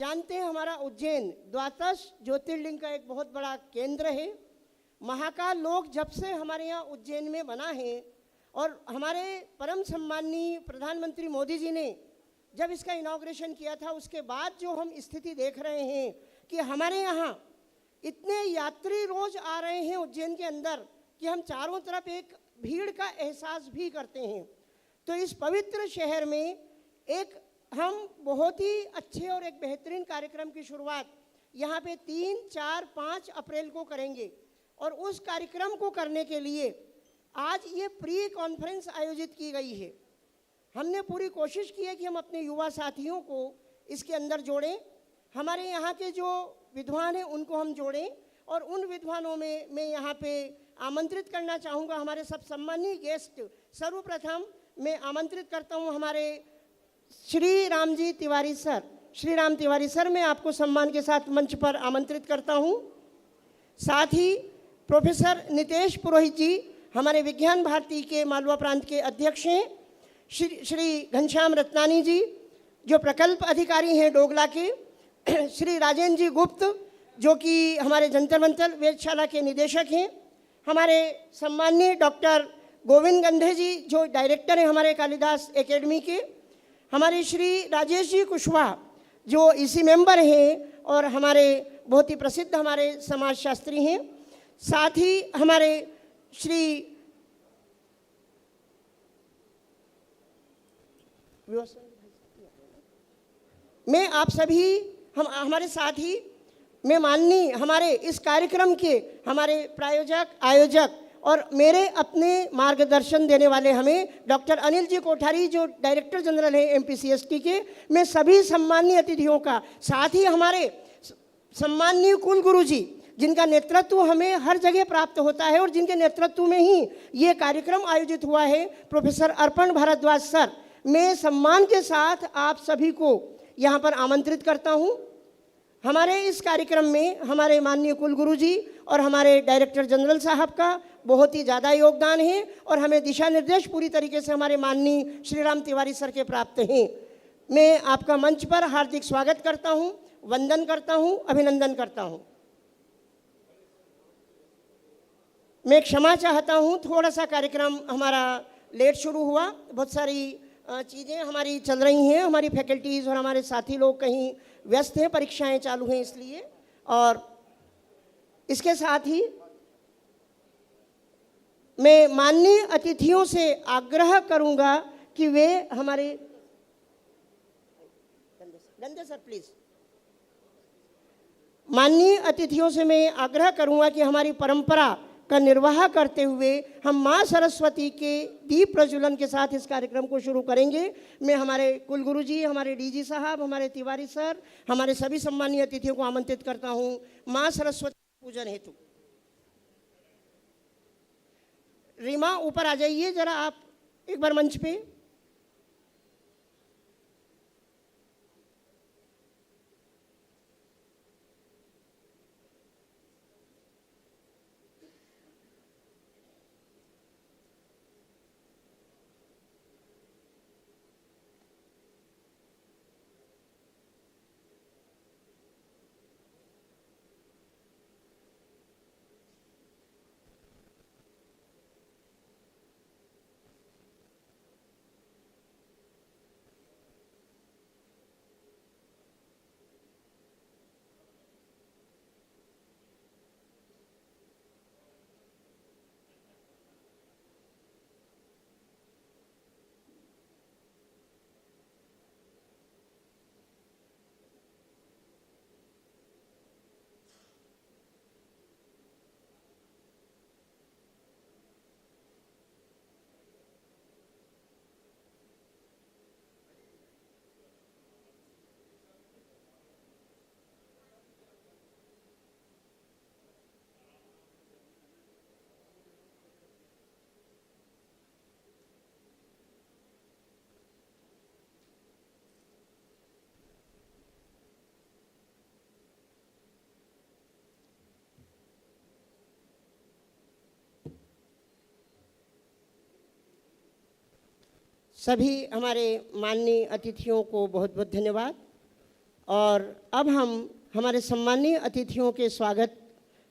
जानते हैं हमारा उज्जैन द्वादश ज्योतिर्लिंग का एक बहुत बड़ा केंद्र है। महाकाल लोक जब से हमारे यहाँ उज्जैन में बना है और हमारे परम सम्माननीय प्रधानमंत्री मोदी जी ने जब इसका इनॉग्रेशन किया था, उसके बाद जो हम स्थिति देख रहे हैं कि हमारे यहाँ इतने यात्री रोज आ रहे हैं उज्जैन के अंदर कि हम चारों तरफ एक भीड़ का एहसास भी करते हैं। तो इस पवित्र शहर में एक हम बहुत ही अच्छे और एक बेहतरीन कार्यक्रम की शुरुआत यहाँ पे 3, 4, 5 अप्रैल को करेंगे। और उस कार्यक्रम को करने के लिए आज ये प्री कॉन्फ्रेंस आयोजित की गई है। हमने पूरी कोशिश की है कि हम अपने युवा साथियों को इसके अंदर जोड़ें, हमारे यहाँ के जो विद्वान हैं उनको हम जोड़ें, और उन विद्वानों में मैं यहाँ पे आमंत्रित करना चाहूँगा हमारे सब सम्मानीय गेस्ट। सर्वप्रथम मैं आमंत्रित करता हूँ हमारे श्री राम जी तिवारी सर। श्री राम तिवारी सर, मैं आपको सम्मान के साथ मंच पर आमंत्रित करता हूँ। साथ ही प्रोफेसर नितेश पुरोहित जी हमारे विज्ञान भारती के मालवा प्रांत के अध्यक्ष हैं। श्री घनश्याम रत्नानी जी जो प्रकल्प अधिकारी हैं डोगला के। श्री राजेंद्र जी गुप्त जो कि हमारे जंतर मंतर वेधशाला के निदेशक हैं। हमारे सम्माननीय डॉक्टर गोविंद गंधे जी जो डायरेक्टर हैं हमारे कालिदास एकेडमी के। हमारे श्री राजेश जी कुशवाहा जो इसी मेंबर हैं और हमारे बहुत ही प्रसिद्ध हमारे समाजशास्त्री हैं। साथ ही हमारे श्री मैं आप सभी हमारे साथ ही मैं माननीय हमारे इस कार्यक्रम के हमारे प्रायोजक आयोजक और मेरे अपने मार्गदर्शन देने वाले हमें डॉक्टर अनिल जी कोठारी जो डायरेक्टर जनरल हैं एमपीसीएसटी के। मैं सभी सम्मानीय अतिथियों का, साथ ही हमारे सम्माननीय कुलगुरु जी जिनका नेतृत्व हमें हर जगह प्राप्त होता है और जिनके नेतृत्व में ही ये कार्यक्रम आयोजित हुआ है, प्रोफेसर अर्पण भारद्वाज सर, मैं सम्मान के साथ आप सभी को यहाँ पर आमंत्रित करता हूँ। हमारे इस कार्यक्रम में हमारे माननीय कुलगुरु जी और हमारे डायरेक्टर जनरल साहब का बहुत ही ज़्यादा योगदान है और हमें दिशा निर्देश पूरी तरीके से हमारे माननीय श्री राम तिवारी सर के प्राप्त हैं। मैं आपका मंच पर हार्दिक स्वागत करता हूँ, वंदन करता हूँ, अभिनंदन करता हूँ। मैं क्षमा चाहता हूँ, थोड़ा सा कार्यक्रम हमारा लेट शुरू हुआ, बहुत सारी चीज़ें हमारी चल रही हैं, हमारी फैकल्टीज़ और हमारे साथी लोग कहीं व्यस्त हैं, परीक्षाएं चालू हैं इसलिए। और इसके साथ ही मैं माननीय अतिथियों से आग्रह करूंगा कि वे हमारे गंदे सर प्लीज, माननीय अतिथियों से मैं आग्रह करूंगा कि हमारी परंपरा का निर्वाह करते हुए हम मां सरस्वती के दीप प्रज्वलन के साथ इस कार्यक्रम को शुरू करेंगे। मैं हमारे कुलगुरु जी, हमारे डीजी साहब, हमारे तिवारी सर, हमारे सभी सम्मानीय अतिथियों को आमंत्रित करता हूं मां सरस्वती पूजन हेतु। रीमा ऊपर आ जाइए जरा आप एक बार मंच पे। सभी हमारे माननीय अतिथियों को बहुत बहुत धन्यवाद। और अब हम हमारे सम्मानीय अतिथियों के स्वागत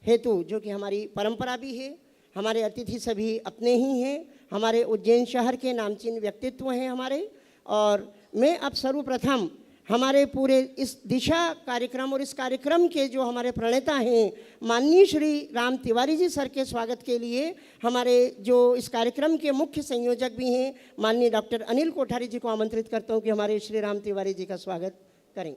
हेतु, जो कि हमारी परंपरा भी है, हमारे अतिथि सभी अपने ही हैं, हमारे उज्जैन शहर के नामचीन व्यक्तित्व हैं हमारे। और मैं अब सर्वप्रथम हमारे पूरे इस दिशा कार्यक्रम और इस कार्यक्रम के जो हमारे प्रणेता हैं माननीय श्री राम तिवारी जी सर के स्वागत के लिए हमारे जो इस कार्यक्रम के मुख्य संयोजक भी हैं माननीय डॉक्टर अनिल कोठारी जी को आमंत्रित करता हूं कि हमारे श्री राम तिवारी जी का स्वागत करें।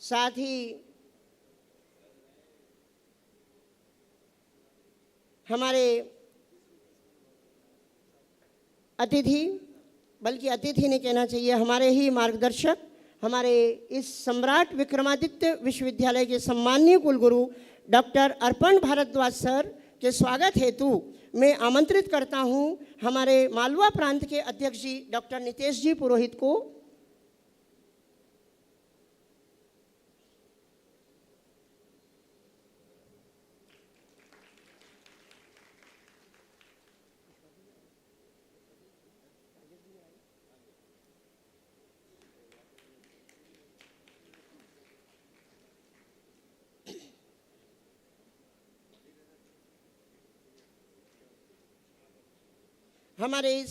साथ ही हमारे अतिथि, बल्कि अतिथि ने कहना चाहिए, हमारे ही मार्गदर्शक, हमारे इस सम्राट विक्रमादित्य विश्वविद्यालय के सम्माननीय कुलगुरु डॉक्टर अर्पण भारद्वाज सर के स्वागत हेतु मैं आमंत्रित करता हूं हमारे मालवा प्रांत के अध्यक्ष जी डॉक्टर नितेश जी पुरोहित को। हमारे इस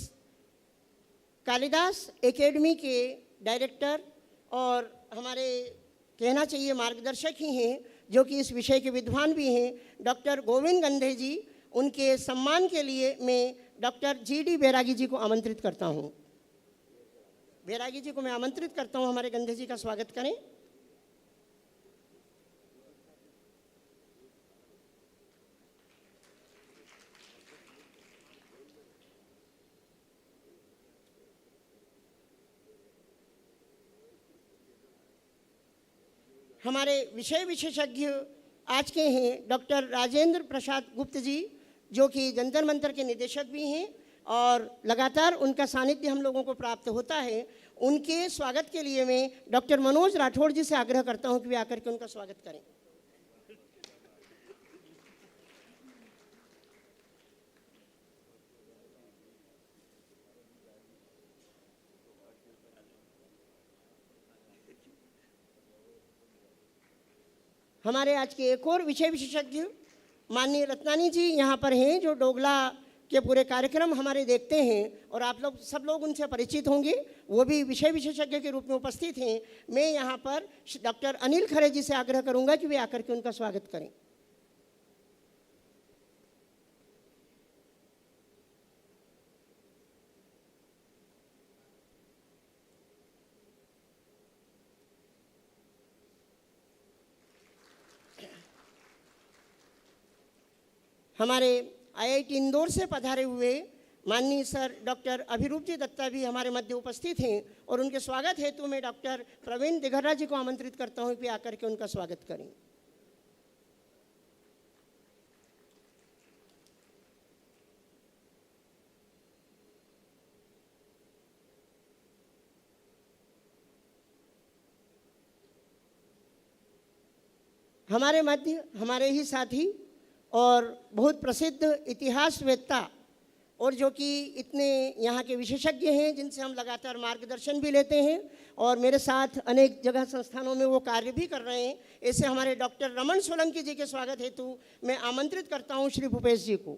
कालिदास एकेडमी के डायरेक्टर और हमारे कहना चाहिए मार्गदर्शक ही हैं, जो कि इस विषय के विद्वान भी हैं, डॉक्टर गोविंद गंधे जी, उनके सम्मान के लिए मैं डॉक्टर GD बैरागी जी को आमंत्रित करता हूं। बैरागी जी को मैं आमंत्रित करता हूं, हमारे गंधे जी का स्वागत करें। हमारे विषय विशेषज्ञ आज के हैं डॉक्टर राजेंद्र प्रसाद गुप्त जी, जो कि जंतर मंतर के निदेशक भी हैं और लगातार उनका सानिध्य हम लोगों को प्राप्त होता है। उनके स्वागत के लिए मैं डॉक्टर मनोज राठौड़ जी से आग्रह करता हूं कि वे आकर के उनका स्वागत करें। हमारे आज के एक और विषय विशेषज्ञ माननीय रत्नानी जी यहाँ पर हैं, जो डोगला के पूरे कार्यक्रम हमारे देखते हैं और आप लोग सब लोग उनसे परिचित होंगे। वो भी विषय विशेषज्ञ के रूप में उपस्थित हैं। मैं यहाँ पर डॉक्टर अनिल खरे जी से आग्रह करूँगा कि वे आकर के उनका स्वागत करें। हमारे IIT इंदौर से पधारे हुए माननीय सर डॉक्टर अभिरूप जी दत्ता भी हमारे मध्य उपस्थित हैं और उनके स्वागत हेतु मैं डॉक्टर प्रवीण दिघर्रा जी को आमंत्रित करता हूं कि आकर के उनका स्वागत करें। हमारे मध्य हमारे ही साथी और बहुत प्रसिद्ध इतिहासवेत्ता और जो कि इतने यहाँ के विशेषज्ञ हैं, जिनसे हम लगातार मार्गदर्शन भी लेते हैं और मेरे साथ अनेक जगह संस्थानों में वो कार्य भी कर रहे हैं, ऐसे हमारे डॉक्टर रमन सोलंकी जी के स्वागत हेतु मैं आमंत्रित करता हूँ श्री भूपेश जी को।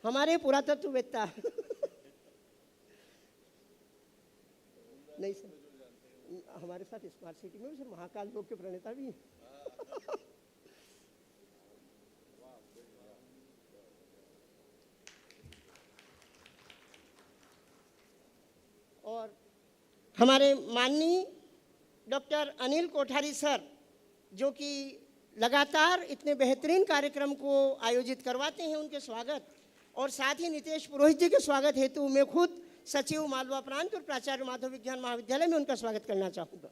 हमारे पुरातत्ववेत्ता नहीं सर, हमारे साथ स्मार्ट सिटी में भी सर महाकाल लोक के प्रणेता भी हैं। और हमारे माननीय डॉक्टर अनिल कोठारी सर, जो कि लगातार इतने बेहतरीन कार्यक्रम को आयोजित करवाते हैं, उनके स्वागत और साथ ही नितेश पुरोहित जी के स्वागत हेतु मैं खुद सचिव मालवा प्रांत और प्राचार्य माधव विज्ञान महाविद्यालय में उनका स्वागत करना चाहूँगा।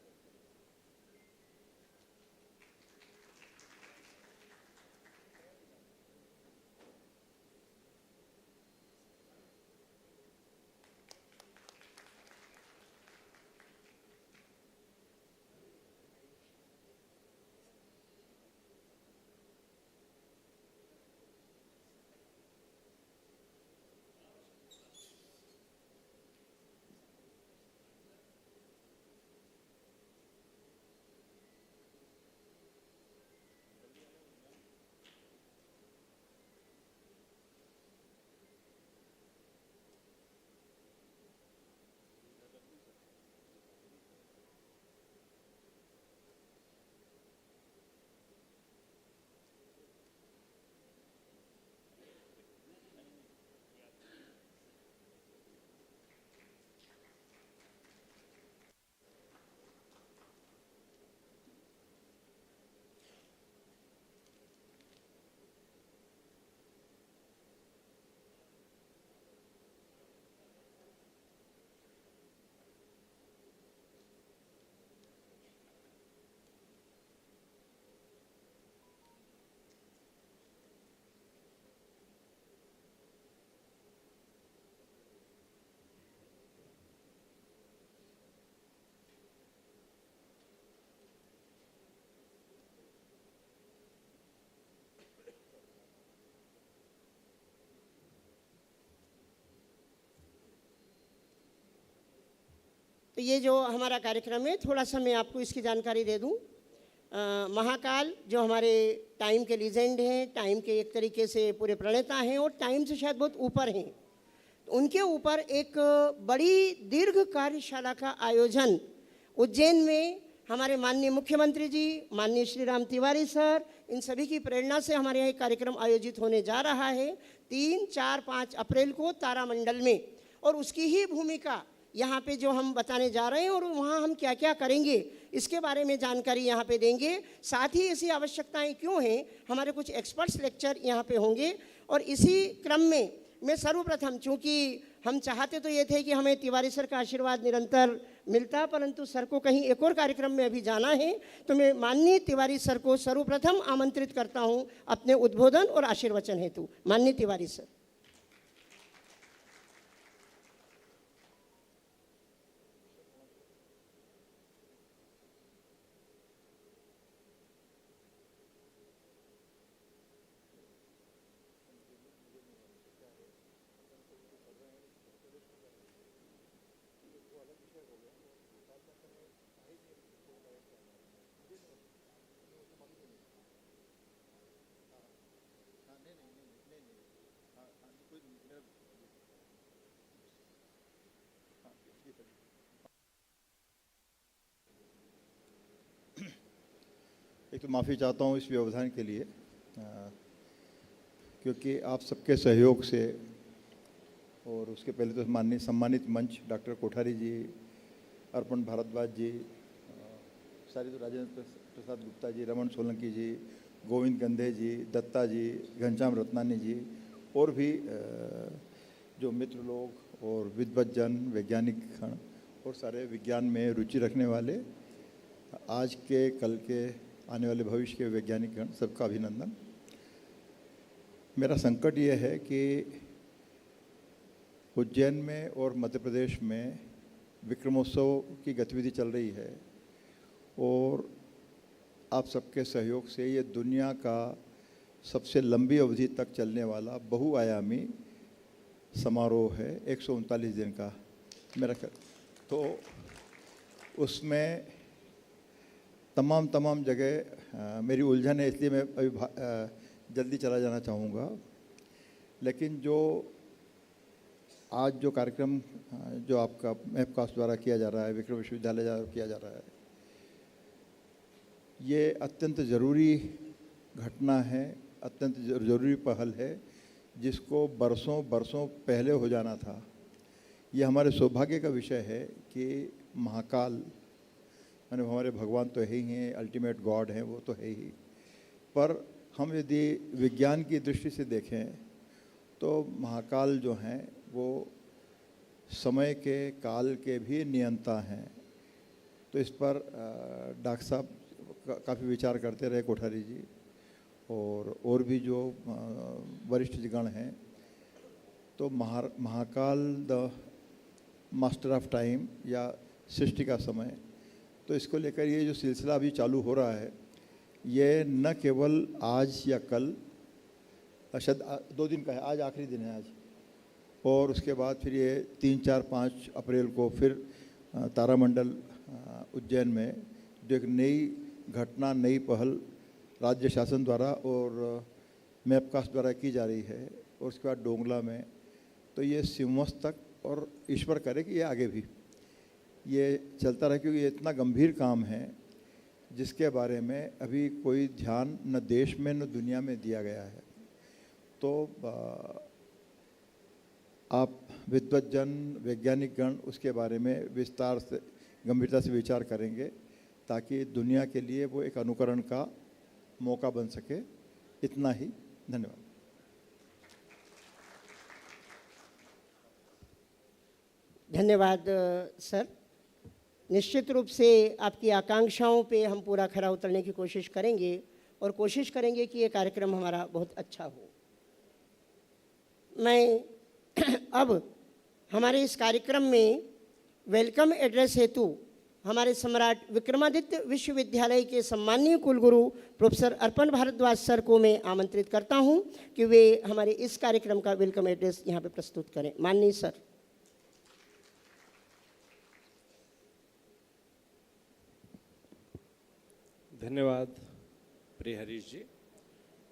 तो ये जो हमारा कार्यक्रम है, थोड़ा सा मैं आपको इसकी जानकारी दे दूं। महाकाल जो हमारे टाइम के लीजेंड हैं, टाइम के एक तरीके से पूरे प्रणेता हैं और टाइम से शायद बहुत ऊपर हैं, उनके ऊपर एक बड़ी दीर्घ कार्यशाला का आयोजन उज्जैन में हमारे माननीय मुख्यमंत्री जी, माननीय श्री राम तिवारी सर, इन सभी की प्रेरणा से हमारे यहाँ एक कार्यक्रम आयोजित होने जा रहा है 3, 4, 5 अप्रैल को तारामंडल में। और उसकी ही भूमिका यहाँ पे जो हम बताने जा रहे हैं और वहाँ हम क्या क्या करेंगे इसके बारे में जानकारी यहाँ पे देंगे। साथ ही ऐसी आवश्यकताएं क्यों हैं, हमारे कुछ एक्सपर्ट्स लेक्चर यहाँ पे होंगे। और इसी क्रम में मैं सर्वप्रथम, चूँकि हम चाहते तो ये थे कि हमें तिवारी सर का आशीर्वाद निरंतर मिलता, परंतु सर को कहीं एक और कार्यक्रम में अभी जाना है, तो मैं माननीय तिवारी सर को सर्वप्रथम आमंत्रित करता हूँ अपने उद्बोधन और आशीर्वचन हेतु। माननीय तिवारी सर। एक तो माफ़ी चाहता हूँ इस व्यवधान के लिए, क्योंकि आप सबके सहयोग से और उसके पहले तो माननीय सम्मानित मंच डॉक्टर कोठारी जी, अर्पण भारद्वाज जी, सारी तो राजेंद्र प्रसाद गुप्ता जी, रमन सोलंकी जी, गोविंद गंधे जी, दत्ता जी, घनश्याम रत्नानी जी और भी जो मित्र लोग और विद्वज्जन, वैज्ञानिक गण और सारे विज्ञान में रुचि रखने वाले, आज के कल के आने वाले भविष्य के वैज्ञानिक गण, सबका अभिनंदन। मेरा संकट ये है कि उज्जैन में और मध्य प्रदेश में विक्रमोत्सव की गतिविधि चल रही है और आप सबके सहयोग से ये दुनिया का सबसे लंबी अवधि तक चलने वाला बहुआयामी समारोह है, 139 दिन का मेरा। तो उसमें तमाम जगह मेरी उलझन है, इसलिए मैं अभी जल्दी चला जाना चाहूँगा। लेकिन जो आज जो कार्यक्रम जो आपका मैपकास्ट द्वारा किया जा रहा है, विक्रम विश्वविद्यालय द्वारा किया जा रहा है, ये अत्यंत ज़रूरी घटना है, अत्यंत ज़रूरी पहल है, जिसको बरसों पहले हो जाना था। ये हमारे सौभाग्य का विषय है कि महाकाल, माने हमारे भगवान तो है ही हैं, अल्टीमेट गॉड हैं, वो तो है ही, पर हम यदि विज्ञान की दृष्टि से देखें तो महाकाल जो हैं वो समय के, काल के भी नियंता हैं। तो इस पर डॉक्टर साहब काफ़ी विचार करते रहे, कोठारी जी और भी जो वरिष्ठ गण हैं। तो Mahakal the master of time या सृष्टि का समय, तो इसको लेकर ये जो सिलसिला अभी चालू हो रहा है, ये न केवल आज या कल, शायद 2 दिन का है, आज आखिरी दिन है आज, और उसके बाद फिर ये 3, 4, 5 अप्रैल को फिर तारामंडल उज्जैन में जो एक नई घटना, नई पहल राज्य शासन द्वारा और मैपकास्ट द्वारा की जा रही है, और उसके बाद डोंगला में, तो ये सिमस तक, और ईश्वर करे कि ये आगे भी ये चलता रहे, क्योंकि ये इतना गंभीर काम है जिसके बारे में अभी कोई ध्यान न देश में न दुनिया में दिया गया है। तो आप विद्वज्जन, वैज्ञानिक गण उसके बारे में विस्तार से, गंभीरता से विचार करेंगे, ताकि दुनिया के लिए वो एक अनुकरण का मौका बन सके। इतना ही, धन्यवाद। धन्यवाद सर। निश्चित रूप से आपकी आकांक्षाओं पे हम पूरा खरा उतरने की कोशिश करेंगे और कोशिश करेंगे कि ये कार्यक्रम हमारा बहुत अच्छा हो। मैं अब हमारे इस कार्यक्रम में वेलकम एड्रेस हेतु हमारे सम्राट विक्रमादित्य विश्वविद्यालय के सम्माननीय कुलगुरु प्रोफेसर अर्पण भारद्वाज सर को मैं आमंत्रित करता हूं कि वे हमारे इस कार्यक्रम का वेलकम एड्रेस यहाँ पे प्रस्तुत करें। माननीय सर। धन्यवाद प्रिय हरीश जी।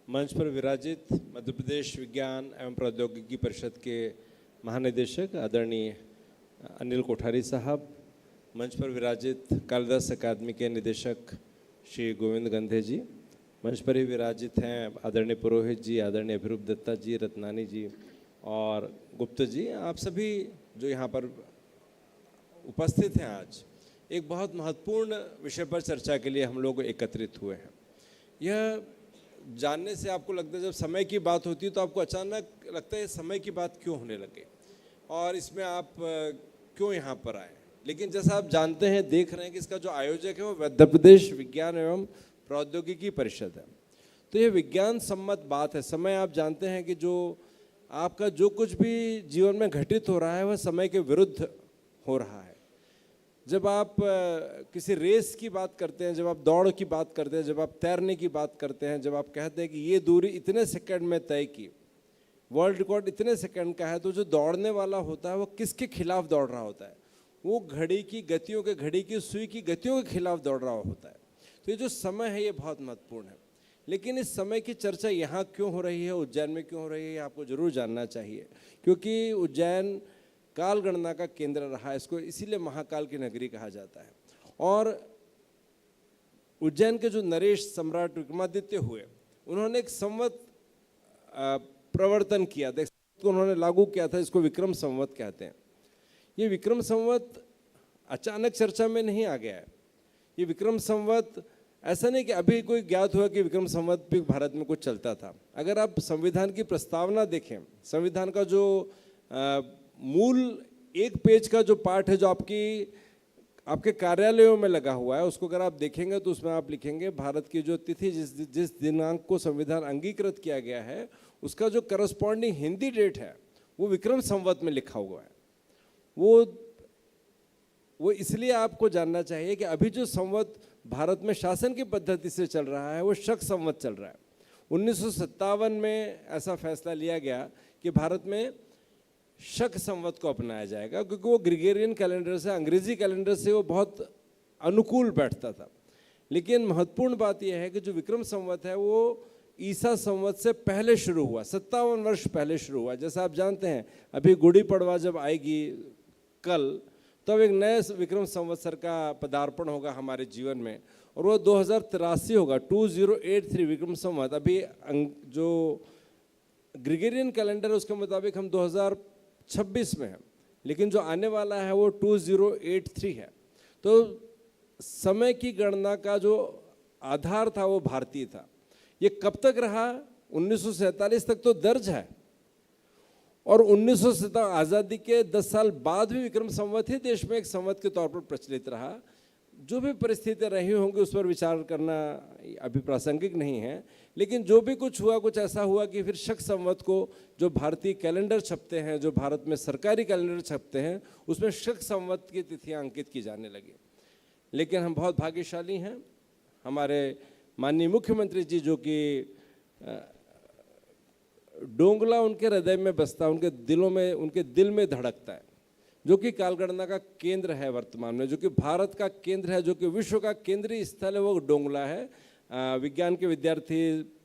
मंच पर विराजित मध्य प्रदेश विज्ञान एवं प्रौद्योगिकी परिषद के महानिदेशक आदरणीय अनिल कोठारी साहब, मंच पर विराजित कालिदास अकादमी के निदेशक श्री गोविंद गंधे जी, मंच पर ही विराजित हैं आदरणीय पुरोहित जी, आदरणीय अभिरूप दत्ता जी, रत्नानी जी और गुप्त जी, आप सभी जो यहाँ पर उपस्थित हैं, आज एक बहुत महत्वपूर्ण विषय पर चर्चा के लिए हम लोग एकत्रित हुए हैं। यह जानने से आपको लगता है, जब समय की बात होती है तो आपको अचानक लगता है समय की बात क्यों होने लगे और इसमें आप क्यों यहाँ पर आए। लेकिन जैसा आप जानते हैं, देख रहे हैं कि इसका जो आयोजक है वो मध्य प्रदेश विज्ञान एवं प्रौद्योगिकी परिषद है। तो ये विज्ञान सम्मत बात है। समय आप जानते हैं कि जो आपका जो कुछ भी जीवन में घटित हो रहा है वह समय के विरुद्ध हो रहा है। जब आप किसी रेस की बात करते हैं, जब आप दौड़ की बात करते हैं, जब आप तैरने की बात करते हैं, जब आप कहते हैं कि ये दूरी इतने सेकंड में तय की, वर्ल्ड रिकॉर्ड इतने सेकंड का है, तो जो दौड़ने वाला होता है वो किसके खिलाफ दौड़ रहा होता है? वो घड़ी की गतियों के, घड़ी की सुई की गतियों के खिलाफ दौड़ रहा होता है। तो ये जो समय है ये बहुत महत्वपूर्ण है। लेकिन इस समय की चर्चा यहाँ क्यों हो रही है, उज्जैन में क्यों हो रही है, आपको जरूर जानना चाहिए। क्योंकि उज्जैन काल गणना का केंद्र रहा है, इसको इसीलिए महाकाल की नगरी कहा जाता है। और उज्जैन के जो नरेश सम्राट विक्रमादित्य हुए, उन्होंने एक संवत प्रवर्तन किया, उन्होंने लागू किया था, इसको विक्रम संवत कहते हैं। ये विक्रम संवत अचानक चर्चा में नहीं आ गया है। ये विक्रम संवत ऐसा नहीं कि अभी कोई ज्ञात हुआ कि विक्रम संवत भी भारत में कुछ चलता था। अगर आप संविधान की प्रस्तावना देखें, संविधान का जो मूल एक पेज का जो पार्ट है जो आपके कार्यालयों में लगा हुआ है, उसको अगर आप देखेंगे तो उसमें आप लिखेंगे भारत की जो तिथि जिस दिनांक को संविधान अंगीकृत किया गया है, उसका जो करस्पॉन्डिंग हिंदी डेट है वो विक्रम संवत में लिखा हुआ है। वो इसलिए आपको जानना चाहिए कि अभी जो संवत भारत में शासन की पद्धति से चल रहा है वो शक संवत चल रहा है। 1957 में ऐसा फैसला लिया गया कि भारत में शक संवत को अपनाया जाएगा, क्योंकि वो ग्रिगोरियन कैलेंडर से, अंग्रेजी कैलेंडर से वो बहुत अनुकूल बैठता था। लेकिन महत्वपूर्ण बात यह है कि जो विक्रम संवत है वो ईसा संवत से पहले शुरू हुआ, 57 वर्ष पहले शुरू हुआ। जैसा आप जानते हैं, अभी गुड़ी पड़वा जब आएगी कल, तब एक नए विक्रम संवत्सर का पदार्पण होगा हमारे जीवन में, और वो 2083 होगा, 2083 विक्रम संवत। अभी जो ग्रिगोरियन कैलेंडर है उसके मुताबिक हम 2026 में हैं, लेकिन जो आने वाला है वो 2083 है। तो समय की गणना का जो आधार था वो भारतीय था। ये कब तक रहा? 1947 तक तो दर्ज है, और 1947 आज़ादी के 10 साल बाद भी विक्रम संवत ही देश में एक संवत के तौर पर प्रचलित रहा। जो भी परिस्थितियाँ रही होंगी उस पर विचार करना अभी प्रासंगिक नहीं है, लेकिन जो भी कुछ हुआ, कुछ ऐसा हुआ कि फिर शक संवत को, जो भारतीय कैलेंडर छपते हैं, जो भारत में सरकारी कैलेंडर छपते हैं, उसमें शक संवत की तिथियाँ अंकित की जाने लगी। लेकिन हम बहुत भाग्यशाली हैं, हमारे माननीय मुख्यमंत्री जी, जो कि डोंगला उनके हृदय में बसता, उनके दिल में धड़कता है, जो कि कालगणना का केंद्र है वर्तमान में, जो कि भारत का केंद्र है, जो कि विश्व का केंद्रीय स्थल है, वो डोंगला है। विज्ञान के विद्यार्थी,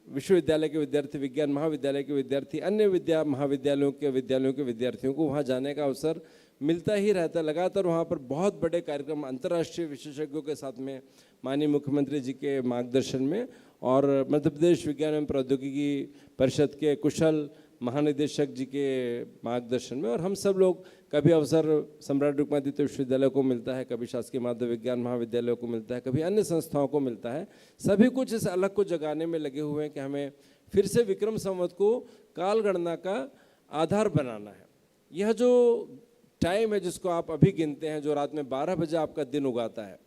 विश्वविद्यालय के विद्यार्थी, विज्ञान महाविद्यालय के विद्यार्थी, अन्य महाविद्यालयों के विद्यार्थियों को वहाँ जाने का अवसर मिलता ही रहता है। लगातार वहाँ पर बहुत बड़े कार्यक्रम अंतर्राष्ट्रीय विशेषज्ञों के साथ में, माननीय मुख्यमंत्री जी के मार्गदर्शन में और मध्य प्रदेश विज्ञान एवं प्रौद्योगिकी परिषद के कुशल महानिदेशक जी के मार्गदर्शन में, और हम सब लोग, कभी अवसर सम्राट विक्रमादित्य विश्वविद्यालय को मिलता है, कभी शासकीय माधव विज्ञान महाविद्यालय को मिलता है, कभी अन्य संस्थाओं को मिलता है, सभी कुछ इस अलग को जगाने में लगे हुए हैं कि हमें फिर से विक्रम संवत को काल गणना का आधार बनाना है। यह जो टाइम है जिसको आप अभी गिनते हैं, जो रात में 12 बजे आपका दिन उगाता है,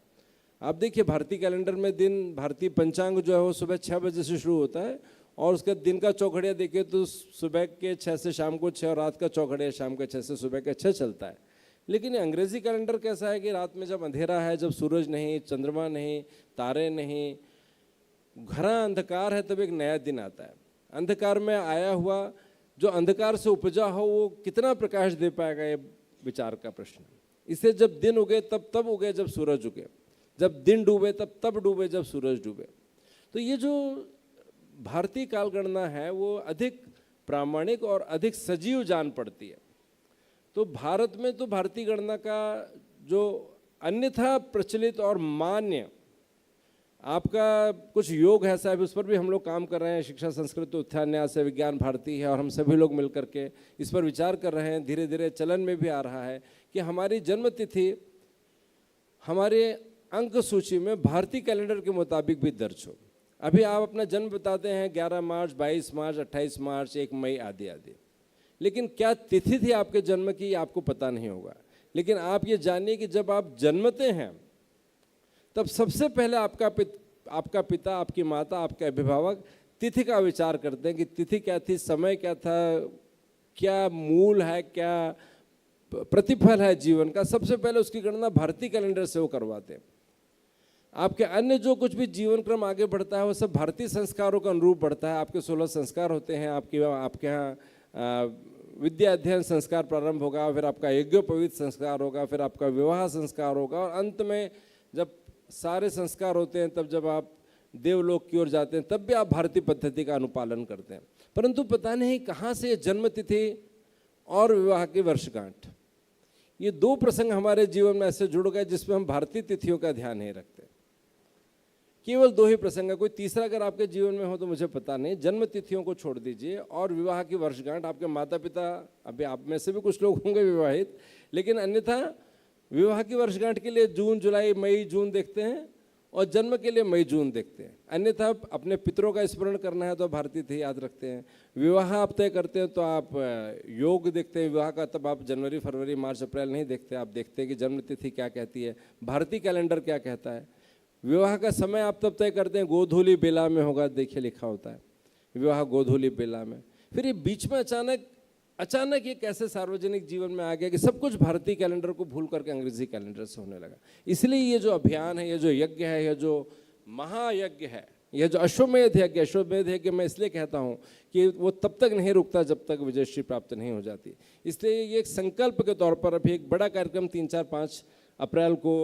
आप देखिए भारतीय कैलेंडर में दिन, भारतीय पंचांग जो है वो सुबह 6 बजे से शुरू होता है, और उसके दिन का चौघड़िया देखिए तो सुबह के 6 से शाम को 6, और रात का चौघड़िया शाम के 6 से सुबह के 6 चलता है। लेकिन अंग्रेजी कैलेंडर कैसा है कि रात में जब अंधेरा है, जब सूरज नहीं, चंद्रमा नहीं, तारे नहीं, घना अंधकार है, तब एक नया दिन आता है। अंधकार में आया हुआ जो अंधकार से उपजा हो वो कितना प्रकाश दे पाएगा, ये विचार का प्रश्न। इसे जब दिन उगे तब उगे जब सूरज उगे। जब दिन डूबे तब डूबे जब सूरज डूबे। तो ये जो भारतीय कालगणना है वो अधिक प्रामाणिक और अधिक सजीव जान पड़ती है। तो भारत में तो भारतीय गणना का जो अन्यथा प्रचलित और मान्य आपका कुछ योग है साहब, उस पर भी हम लोग काम कर रहे हैं। शिक्षा संस्कृत उत्थान न्यास विज्ञान भारती है और हम सभी लोग मिलकर के इस पर विचार कर रहे हैं। धीरे धीरे चलन में भी आ रहा है कि हमारी जन्म तिथि हमारे अंक सूची में भारतीय कैलेंडर के मुताबिक भी दर्ज हो। अभी आप अपना जन्म बताते हैं 11 मार्च, 22 मार्च, 28 मार्च, 1 मई आदि आदि, लेकिन क्या तिथि थी आपके जन्म की आपको पता नहीं होगा। लेकिन आप ये जानिए कि जब आप जन्मते हैं तब सबसे पहले आपका पिता, आपकी माता, आपके अभिभावक तिथि का विचार करते हैं कि तिथि क्या थी, समय क्या था, क्या मूल है, क्या प्रतिफल है जीवन का। सबसे पहले उसकी गणना भारतीय कैलेंडर से वो करवाते हैं। आपके अन्य जो कुछ भी जीवन क्रम आगे बढ़ता है वो सब भारतीय संस्कारों के अनुरूप बढ़ता है। आपके 16 संस्कार होते हैं, आपके यहाँ विद्या अध्ययन संस्कार प्रारंभ होगा, फिर आपका यज्ञोपवीत संस्कार होगा, फिर आपका विवाह संस्कार होगा, और अंत में जब सारे संस्कार होते हैं तब जब आप देवलोक की ओर जाते हैं तब भी आप भारतीय पद्धति का अनुपालन करते हैं। परंतु पता नहीं कहाँ से जन्म तिथि और विवाह की वर्षगांठ, ये दो प्रसंग हमारे जीवन में ऐसे जुड़ गए जिसमें हम भारतीय तिथियों का ध्यान नहीं रखते। केवल 2 ही प्रसंग है, कोई तीसरा अगर आपके जीवन में हो तो मुझे पता नहीं। जन्म तिथियों को छोड़ दीजिए और विवाह की वर्षगांठ, आपके माता पिता, अभी आप में से भी कुछ लोग होंगे विवाहित, लेकिन अन्यथा विवाह की वर्षगांठ के लिए जून, जुलाई, मई, जून देखते हैं और जन्म के लिए मई, जून देखते हैं। अन्यथा अपने पितरों का स्मरण करना है तो भारतीय तिथि याद रखते हैं। विवाह आप तय करते हैं तो आप योग देखते हैं विवाह का, तब आप जनवरी, फरवरी, मार्च, अप्रैल नहीं देखते। आप देखते हैं कि जन्म तिथि क्या कहती है, भारतीय कैलेंडर क्या कहता है। विवाह का समय आप तब तय करते हैं गोधूली बेला में होगा, देखिए लिखा होता है विवाह गोधूली बेला में। फिर ये बीच में अचानक ये कैसे सार्वजनिक जीवन में आ गया कि सब कुछ भारतीय कैलेंडर को भूल करके अंग्रेजी कैलेंडर से होने लगा। इसलिए ये जो अभियान है, ये जो यज्ञ है, ये जो महायज्ञ है, ये जो अश्वमेध यज्ञ मैं इसलिए कहता हूँ कि वो तब तक नहीं रुकता जब तक विजयश्री प्राप्त नहीं हो जाती। इसलिए ये एक संकल्प के तौर पर अभी एक बड़ा कार्यक्रम 3, 4, 5 अप्रैल को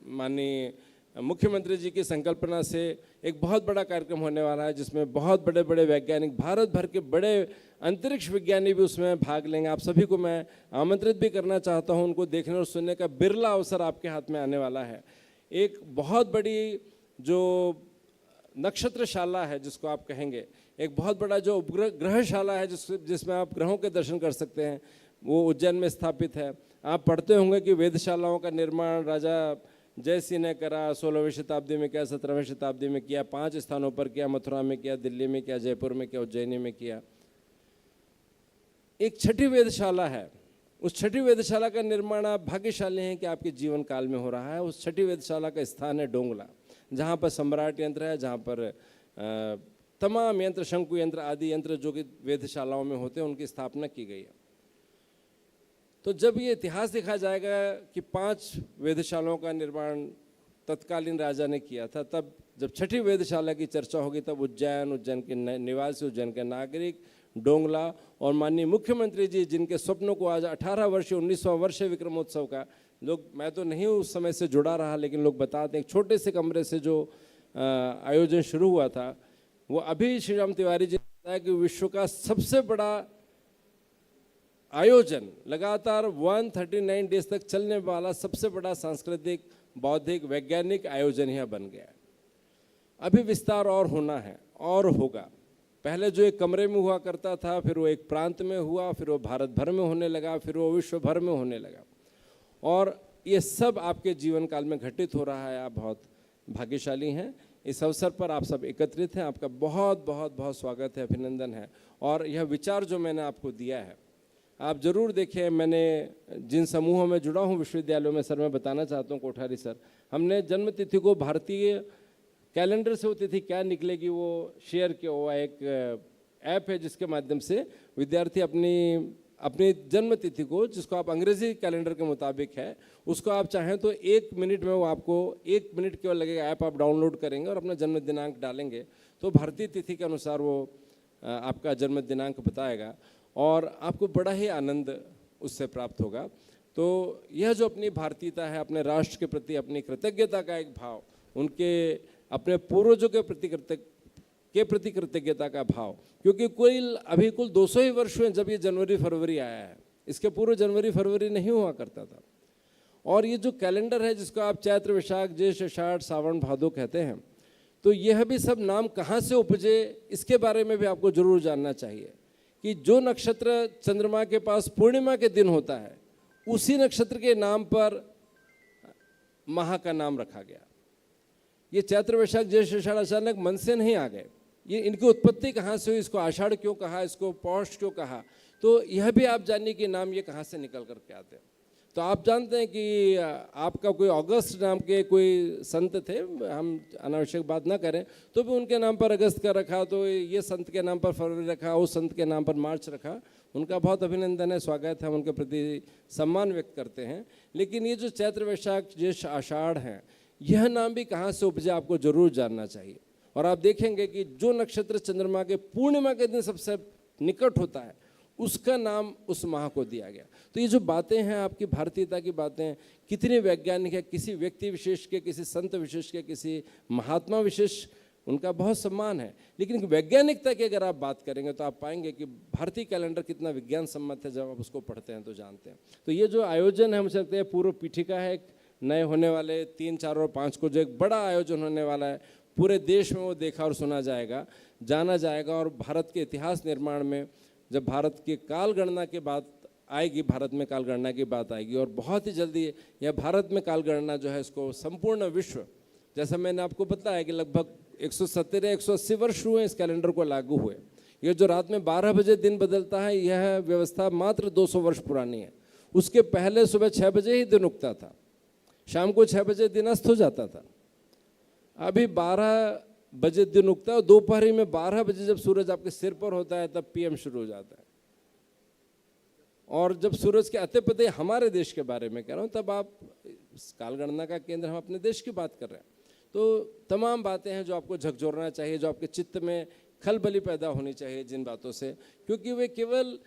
माननीय मुख्यमंत्री जी की संकल्पना से एक बहुत बड़ा कार्यक्रम होने वाला है, जिसमें बहुत बड़े बड़े वैज्ञानिक, भारत भर के बड़े अंतरिक्ष विज्ञानी भी उसमें भाग लेंगे। आप सभी को मैं आमंत्रित भी करना चाहता हूं। उनको देखने और सुनने का बिरला अवसर आपके हाथ में आने वाला है। एक बहुत बड़ी जो नक्षत्रशाला है जिसको आप कहेंगे, एक बहुत बड़ा जो उपग्रह ग्रहशाला है जिसमें आप ग्रहों के दर्शन कर सकते हैं, वो उज्जैन में स्थापित है। आप पढ़ते होंगे कि वेधशालाओं का निर्माण राजा जयसिंह ने करा, 16वीं शताब्दी में किया, 17वीं शताब्दी में किया, 5 स्थानों पर किया, मथुरा में किया, दिल्ली में किया, जयपुर में किया, उज्जैनी में किया। एक छठी वेधशाला है, उस छठी वेधशाला का निर्माण आप भाग्यशाली हैं कि आपके जीवन काल में हो रहा है। उस छठी वेधशाला का स्थान है डोंगला, जहाँ पर सम्राट यंत्र है, जहाँ पर तमाम यंत्र, शंकु यंत्र आदि यंत्र जो कि वेधशालाओं में होते हैं उनकी स्थापना की गई है। तो जब ये इतिहास देखा जाएगा कि 5 वेधशालाओं का निर्माण तत्कालीन राजा ने किया था, तब जब छठी वेधशाला की चर्चा होगी तब उज्जैन के निवासी, उज्जैन के नागरिक, डोंगला और माननीय मुख्यमंत्री जी जिनके सपनों को आज 18 वर्ष 19वां वर्ष विक्रमोत्सव का, लोग, मैं तो नहीं उस समय से जुड़ा रहा, लेकिन लोग बताते हैं एक छोटे से कमरे से जो आयोजन शुरू हुआ था, वो अभी श्री राम तिवारी जी ने बताया कि विश्व का सबसे बड़ा आयोजन, लगातार 139 डेज तक चलने वाला सबसे बड़ा सांस्कृतिक, बौद्धिक, वैज्ञानिक आयोजन यह बन गया है। अभी विस्तार और होना है और होगा। पहले जो एक कमरे में हुआ करता था, फिर वो एक प्रांत में हुआ, फिर वो भारत भर में होने लगा, फिर वो विश्व भर में होने लगा, और ये सब आपके जीवन काल में घटित हो रहा है। आप बहुत भाग्यशाली हैं। इस अवसर पर आप सब एकत्रित हैं, आपका बहुत बहुत बहुत स्वागत है, अभिनंदन है। और यह विचार जो मैंने आपको दिया है आप जरूर देखें। मैंने जिन समूहों में जुड़ा हूँ विश्वविद्यालयों में, सर मैं बताना चाहता हूँ कोठारी सर, हमने जन्म तिथि को भारतीय कैलेंडर से वो तिथि क्या निकलेगी वो शेयर किया हुआ एक ऐप है, जिसके माध्यम से विद्यार्थी अपनी जन्म तिथि को, जिसको आप अंग्रेजी कैलेंडर के मुताबिक है, उसको आप चाहें तो 1 मिनट में वो आपको 1 मिनट केवल लगेगा। ऐप आप डाउनलोड करेंगे और अपना जन्म दिनांक डालेंगे तो भारतीय तिथि के अनुसार वो आपका जन्म दिनांक बताएगा और आपको बड़ा ही आनंद उससे प्राप्त होगा। तो यह जो अपनी भारतीयता है, अपने राष्ट्र के प्रति अपनी कृतज्ञता का एक भाव, उनके अपने पूर्वजों के प्रति कृतज्ञता का भाव, क्योंकि अभी कुल 200 ही वर्ष हुए जब ये जनवरी फरवरी आया है, इसके पूर्व जनवरी फरवरी नहीं हुआ करता था। और ये जो कैलेंडर है जिसको आप चैत्र वैशाख ज्येष्ठ आषाढ़ सावन भादो कहते हैं, तो यह भी सब नाम कहाँ से उपजे इसके बारे में भी आपको जरूर जानना चाहिए कि जो नक्षत्र चंद्रमा के पास पूर्णिमा के दिन होता है, उसी नक्षत्र के नाम पर माह का नाम रखा गया। ये चैत्र वैशाख ज्येष्ठ आषाढ़ अचानक मन से नहीं आ गए, ये इनकी उत्पत्ति कहाँ से हुई, इसको आषाढ़ क्यों कहा, इसको पौष क्यों कहा, तो यह भी आप जानिए कि नाम ये कहाँ से निकल करके आते हैं। तो आप जानते हैं कि आपका कोई अगस्त नाम के कोई संत थे, हम अनावश्यक बात ना करें, तो भी उनके नाम पर अगस्त का रखा, तो ये संत के नाम पर फरवरी रखा, उस संत के नाम पर मार्च रखा। उनका बहुत अभिनंदन है, स्वागत है, हम उनके प्रति सम्मान व्यक्त करते हैं। लेकिन ये जो चैत्र वैशाख ज्येष्ठ आषाढ़ हैं, यह नाम भी कहाँ से उपजे आपको जरूर जानना चाहिए। और आप देखेंगे कि जो नक्षत्र चंद्रमा के पूर्णिमा के दिन सबसे निकट होता है, उसका नाम उस माह को दिया गया। तो ये जो बातें हैं, आपकी भारतीयता की बातें कितनी वैज्ञानिक है, किसी व्यक्ति विशेष के, किसी संत विशेष के, किसी महात्मा विशेष, उनका बहुत सम्मान है। लेकिन वैज्ञानिकता की अगर आप बात करेंगे तो आप पाएंगे कि भारतीय कैलेंडर कितना विज्ञान सम्मत है, जब आप उसको पढ़ते हैं तो जानते हैं। तो ये जो आयोजन है, मुझे लगता है पूर्व पीठिका है एक नए होने वाले 3, 4 और 5 को जो एक बड़ा आयोजन होने वाला है, पूरे देश में वो देखा और सुना जाएगा, जाना जाएगा। और भारत के इतिहास निर्माण में जब भारत की काल गणना की बात आएगी, भारत में काल गणना की बात आएगी, और बहुत ही जल्दी यह भारत में काल गणना जो है इसको संपूर्ण विश्व, जैसा मैंने आपको बताया कि लगभग 170 या 180 वर्ष हुए इस कैलेंडर को लागू हुए। ये जो रात में 12 बजे दिन बदलता है, यह व्यवस्था मात्र 200 वर्ष पुरानी है। उसके पहले सुबह 6 बजे ही दिन उगता था, शाम को 6 बजे दिन अस्त हो जाता था। अभी 12 बजे दिन उगता है और दोपहर में 12 बजे जब सूरज आपके सिर पर होता है तब पीएम शुरू हो जाता है। और जब सूरज के अते पते हमारे देश के बारे में कह रहा हूँ, तब आप काल गणना का केंद्र हम अपने देश की बात कर रहे हैं। तो तमाम बातें हैं जो आपको झकझोरना चाहिए, जो आपके चित्त में खलबली पैदा होनी चाहिए जिन बातों से, क्योंकि वे केवल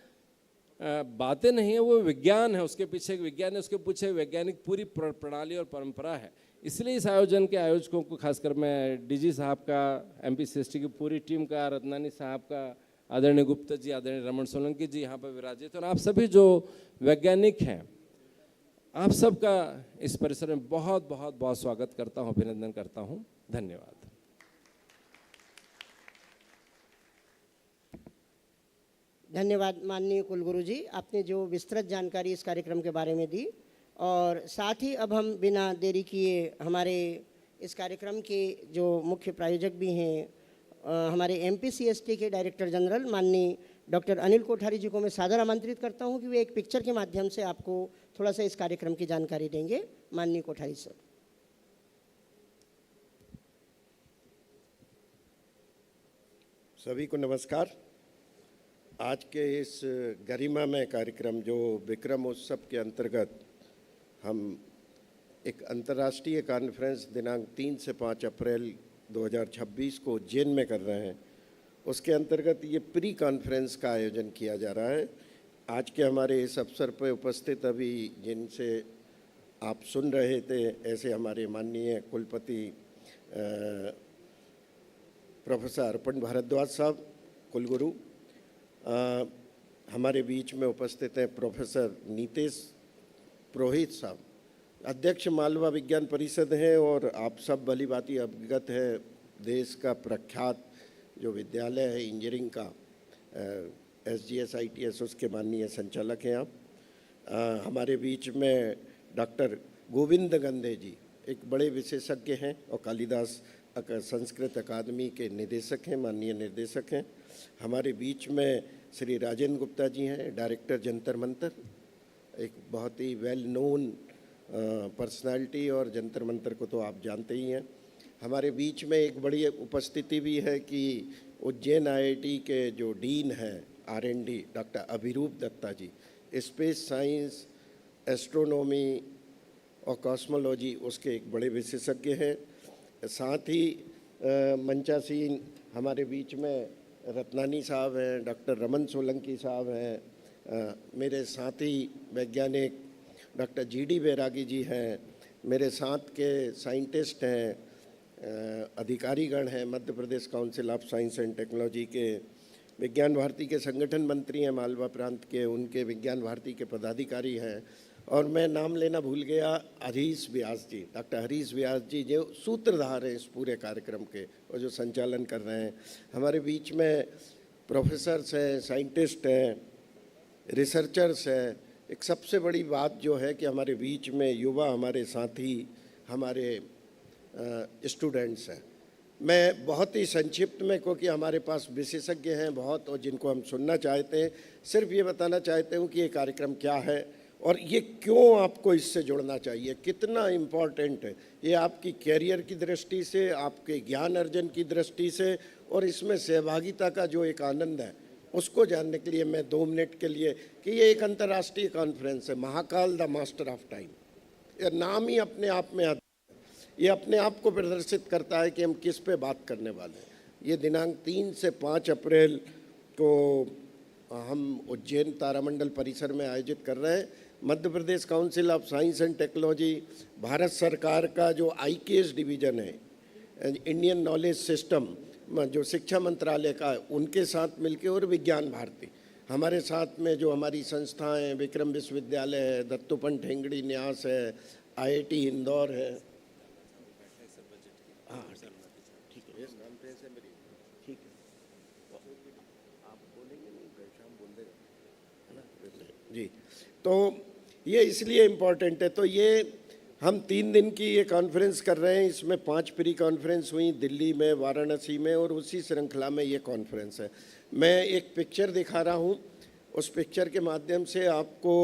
बातें नहीं है, वो विज्ञान है, उसके पीछे एक विज्ञान है, उसके पीछे वैज्ञानिक पूरी प्रणाली और परंपरा है। इसलिए इस आयोजन के आयोजकों को खासकर मैं डीजी साहब का, एमपीसीएसटी की पूरी टीम का, रत्नानी साहब का, आदरणीय गुप्ता जी, आदरणीय रमन सोलंकी जी यहाँ पर विराजित, और आप सभी जो वैज्ञानिक हैं, आप सबका इस परिसर में बहुत बहुत बहुत स्वागत करता हूँ, अभिनंदन करता हूँ। धन्यवाद। धन्यवाद माननीय कुलगुरु जी, आपने जो विस्तृत जानकारी इस कार्यक्रम के बारे में दी। और साथ ही अब हम बिना देरी किए हमारे इस कार्यक्रम के जो मुख्य प्रायोजक भी हैं, हमारे एमपीसीएसटी के डायरेक्टर जनरल माननीय डॉक्टर अनिल कोठारी जी को मैं सादर आमंत्रित करता हूं कि वे एक पिक्चर के माध्यम से आपको थोड़ा सा इस कार्यक्रम की जानकारी देंगे। माननीय कोठारी सर। सभी को नमस्कार। आज के इस गरिमामय कार्यक्रम जो विक्रम उत्सव के अंतर्गत हम एक अंतर्राष्ट्रीय कॉन्फ्रेंस दिनांक 3 से 5 अप्रैल 2026 को उज्जैन में कर रहे हैं, उसके अंतर्गत ये प्री कॉन्फ्रेंस का आयोजन किया जा रहा है। आज के हमारे इस अवसर पर उपस्थित अभी जिनसे आप सुन रहे थे, ऐसे हमारे माननीय कुलपति प्रोफेसर अर्पण भारद्वाज साहब कुलगुरु, हमारे बीच में उपस्थित हैं प्रोफेसर नीतेश पुरोहित साहब, अध्यक्ष मालवा विज्ञान परिषद हैं, और आप सब भली भांति अवगत है देश का प्रख्यात जो विद्यालय है इंजीनियरिंग का SGS ITS, उसके माननीय संचालक हैं आप। हमारे बीच में डॉक्टर गोविंद गंधे जी एक बड़े विशेषज्ञ हैं और कालिदास संस्कृत अकादमी के निदेशक हैं, माननीय निर्देशक हैं। हमारे बीच में श्री राजेंद्र गुप्ता जी हैं, डायरेक्टर जंतर मंतर, एक बहुत ही वेल नोन पर्सनालिटी, और जंतर मंतर को तो आप जानते ही हैं। हमारे बीच में एक बड़ी उपस्थिति भी है कि उज्जैन IIT के जो डीन हैं R&D डॉक्टर अभिरूप दत्ता जी, स्पेस साइंस, एस्ट्रोनॉमी और कॉस्मोलॉजी उसके एक बड़े विशेषज्ञ हैं। साथ ही मंचासीन हमारे बीच में रत्नानी साहब हैं, डॉक्टर रमन सोलंकी साहब हैं, मेरे साथी वैज्ञानिक डॉक्टर जीडी बैरागी जी हैं, मेरे साथ के साइंटिस्ट हैं, अधिकारीगण हैं, Madhya Pradesh council of science and technology के, विज्ञान भारती के संगठन मंत्री हैं मालवा प्रांत के, उनके विज्ञान भारती के पदाधिकारी हैं, और मैं नाम लेना भूल गया, हरीश व्यास जी, डॉक्टर हरीश व्यास जी जो सूत्रधार हैं इस पूरे कार्यक्रम के और जो संचालन कर रहे हैं। हमारे बीच में प्रोफेसर्स हैं, साइंटिस्ट हैं, रिसर्चर्स हैं। एक सबसे बड़ी बात जो है कि हमारे बीच में युवा हमारे साथी, हमारे स्टूडेंट्स हैं। मैं बहुत ही संक्षिप्त में, क्योंकि हमारे पास विशेषज्ञ हैं बहुत और जिनको हम सुनना चाहते हैं, सिर्फ ये बताना चाहते हूँ कि ये कार्यक्रम क्या है और ये क्यों आपको इससे जुड़ना चाहिए, कितना इम्पॉर्टेंट है ये आपकी कैरियर की दृष्टि से, आपके ज्ञान अर्जन की दृष्टि से, और इसमें सहभागिता का जो एक आनंद है उसको जानने के लिए मैं 2 मिनट के लिए, कि ये एक अंतर्राष्ट्रीय कॉन्फ्रेंस है, Mahakal the master of time. ये नाम ही अपने आप में ये अपने आप को प्रदर्शित करता है कि हम किस पे बात करने वाले हैं। ये दिनांक 3 से 5 अप्रैल को हम उज्जैन तारामंडल परिसर में आयोजित कर रहे हैं। Madhya Pradesh council of science and technology, Bharat सरकार का जो IKS डिवीज़न है, इंडियन नॉलेज सिस्टम, जो शिक्षा मंत्रालय का है, उनके साथ मिलके, और विज्ञान भारती हमारे साथ में जो हमारी संस्थाएं, विक्रम विश्वविद्यालय है, दत्तोपंत ठेंगड़ी न्यास है, IIT इंदौर है। हाँ ठीक है, इस कॉन्फ्रेंस है मेरी, ठीक है, आप बोलेंगे नहीं, शाम बोल देगा, है ना जी। तो ये इसलिए इम्पोर्टेंट है। तो ये हम 3 दिन की ये कॉन्फ्रेंस कर रहे हैं। इसमें 5 प्री कॉन्फ्रेंस हुई दिल्ली में, वाराणसी में, और उसी श्रृंखला में ये कॉन्फ्रेंस है। मैं एक पिक्चर दिखा रहा हूँ, उस पिक्चर के माध्यम से आपको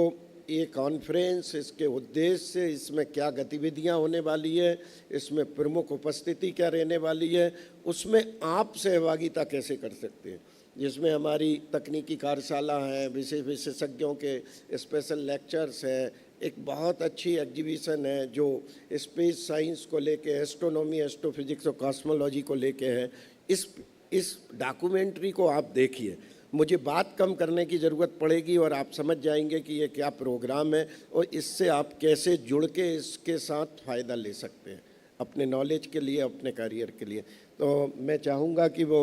ये कॉन्फ्रेंस, इसके उद्देश्य, इसमें क्या गतिविधियाँ होने वाली है, इसमें प्रमुख उपस्थिति क्या रहने वाली है, उसमें आप सहभागिता कैसे कर सकते हैं, जिसमें हमारी तकनीकी कार्यशाला है, विशेषज्ञों के स्पेशल लेक्चर्स हैं, एक बहुत अच्छी एग्जीबिशन है जो स्पेस साइंस को लेके, एस्ट्रोनॉमी, एस्ट्रोफिजिक्स और कॉस्मोलॉजी को लेके है। इस डॉक्यूमेंट्री को आप देखिए, मुझे बात कम करने की ज़रूरत पड़ेगी और आप समझ जाएंगे कि ये क्या प्रोग्राम है और इससे आप कैसे जुड़ के इसके साथ फ़ायदा ले सकते हैं अपने नॉलेज के लिए, अपने करियर के लिए। तो मैं चाहूँगा कि वो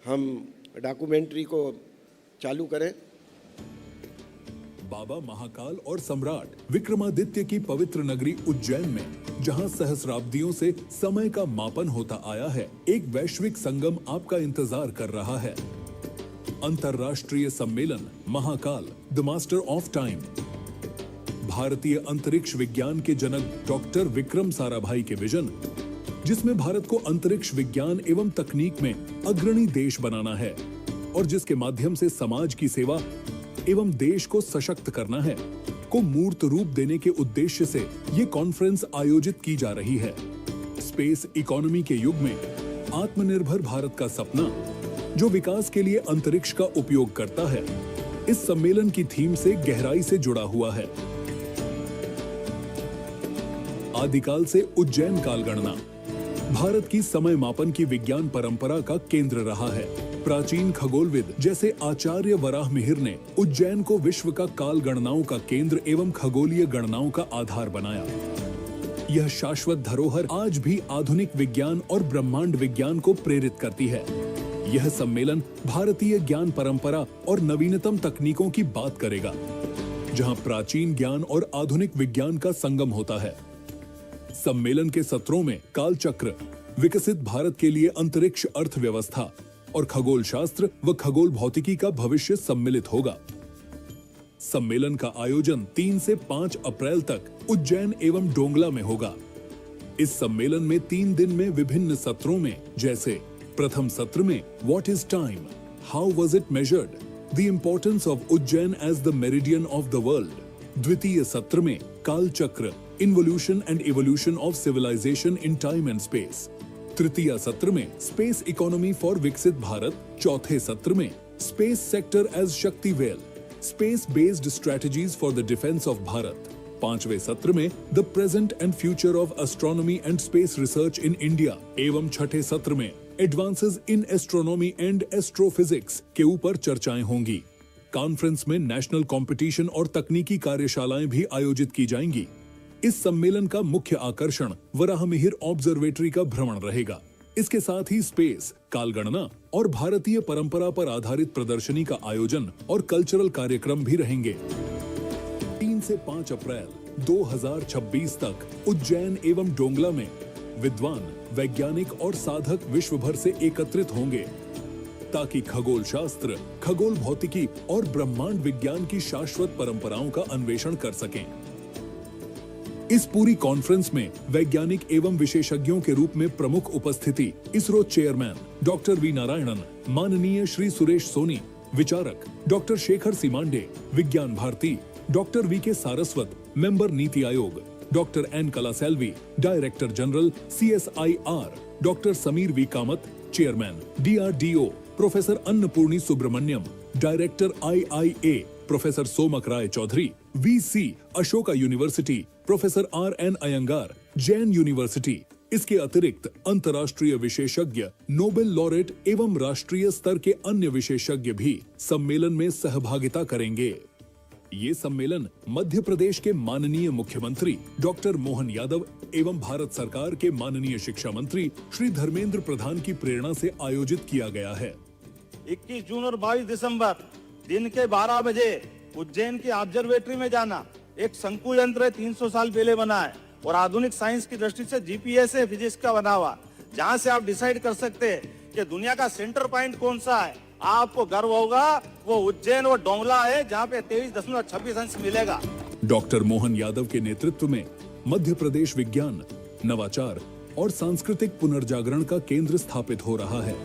हम डॉक्यूमेंट्री को चालू करें। बाबा महाकाल और सम्राट विक्रमादित्य की पवित्र नगरी उज्जैन में, जहां सहस्राब्दियों से समय का मापन होता आया है, एक वैश्विक संगम आपका इंतजार कर रहा है। अंतर्राष्ट्रीय सम्मेलन Mahakal the master of time. भारतीय अंतरिक्ष विज्ञान के जनक डॉक्टर विक्रम साराभाई के विजन, जिसमें भारत को अंतरिक्ष विज्ञान एवं तकनीक में अग्रणी देश बनाना है और जिसके माध्यम से समाज की सेवा एवं देश को सशक्त करना है, को मूर्त रूप देने के उद्देश्य से ये कॉन्फ्रेंस आयोजित की जा रही है। स्पेस इकोनॉमी के युग में आत्मनिर्भर भारत का सपना, जो विकास के लिए अंतरिक्ष का उपयोग करता है, इस सम्मेलन की थीम से गहराई से जुड़ा हुआ है। आदिकाल से उज्जैन कालगणना भारत की समय मापन की विज्ञान परंपरा का केंद्र रहा है। प्राचीन खगोलविद जैसे आचार्य वराह मिहिर ने उज्जैन को विश्व का काल गणनाओं का केंद्र एवं खगोलीय गणनाओं का आधार बनाया। यह शाश्वत धरोहर आज भी आधुनिक विज्ञान और ब्रह्मांड विज्ञान को प्रेरित करती है। यह सम्मेलन भारतीय ज्ञान परंपरा और नवीनतम तकनीकों की बात करेगा, जहां प्राचीन ज्ञान और आधुनिक विज्ञान का संगम होता है। सम्मेलन के सत्रों में काल चक्र, विकसित भारत के लिए अंतरिक्ष अर्थव्यवस्था और खगोल शास्त्र व खगोल भौतिकी का भविष्य सम्मिलित होगा। सम्मेलन का आयोजन 3 से 5 अप्रैल तक उज्जैन एवं डोंगला में होगा। इस सम्मेलन में 3 दिन में विभिन्न सत्रों में, जैसे प्रथम सत्र में what is time, how was it measured, the importance of Ujjain as the meridian of the world. द्वितीय सत्र में काल चक्र, involution and evolution of civilisation in time and space. तृतीय सत्र में स्पेस इकोनॉमी फॉर विकसित भारत। चौथे सत्र में स्पेस सेक्टर एज शक्ति well, space based strategies for the defence of Bharat. पांचवें सत्र में the present and future of astronomy and space research in India एवं छठे सत्र में advances in astronomy and astrophysics के ऊपर चर्चाएं होंगी। कॉन्फ्रेंस में नेशनल कंपटीशन और तकनीकी कार्यशालाएं भी आयोजित की जाएंगी। इस सम्मेलन का मुख्य आकर्षण वराहमिहिर ऑब्जर्वेटरी का भ्रमण रहेगा। इसके साथ ही स्पेस, कालगणना और भारतीय परंपरा पर आधारित प्रदर्शनी का आयोजन और कल्चरल कार्यक्रम भी रहेंगे। 3 से 5 अप्रैल 2026 तक उज्जैन एवं डोंगला में विद्वान, वैज्ञानिक और साधक विश्व भर से एकत्रित होंगे ताकि खगोल शास्त्र, खगोल भौतिकी और ब्रह्मांड विज्ञान की शाश्वत परंपराओं का अन्वेषण कर सकें। इस पूरी कॉन्फ्रेंस में वैज्ञानिक एवं विशेषज्ञों के रूप में प्रमुख उपस्थिति ISRO chairman doctor V Narayanan, माननीय श्री सुरेश सोनी, विचारक डॉक्टर शेखर सीमांडे, विज्ञान भारती डॉक्टर वी के Saraswat, member NITI Aayog doctor N Kalaiselvi, director general CSIR doctor Sameer V Kamat, chairman DRDO professor Annapurni Subramaniam, director IIA professor Somak Roy Chaudhuri, VC Ashoka university professor RN Iyengar, Jain university. इसके अतिरिक्त अंतर्राष्ट्रीय विशेषज्ञ, नोबेल लॉरेट एवं राष्ट्रीय स्तर के अन्य विशेषज्ञ भी सम्मेलन में सहभागिता करेंगे। ये सम्मेलन मध्य प्रदेश के माननीय मुख्यमंत्री डॉक्टर मोहन यादव एवं भारत सरकार के माननीय शिक्षा मंत्री श्री धर्मेंद्र प्रधान की प्रेरणा से आयोजित किया गया है। 21 जून और 22 दिसंबर दिन के 12 बजे उज्जैन की ऑब्जर्वेटरी में जाना। एक शंकु यंत्र है, 300 साल पहले बना है और आधुनिक साइंस की दृष्टि से GPS है, फिजिक्स का बना हुआ, जहां से आप डिसाइड कर सकते हैं कि दुनिया का सेंटर पॉइंट कौन सा है। आपको गर्व होगा वो उज्जैन और डोंगला है, जहां पे 23.26 अंश मिलेगा। डॉक्टर मोहन यादव के नेतृत्व में मध्य प्रदेश विज्ञान, नवाचार और सांस्कृतिक पुनर्जागरण का केंद्र स्थापित हो रहा है।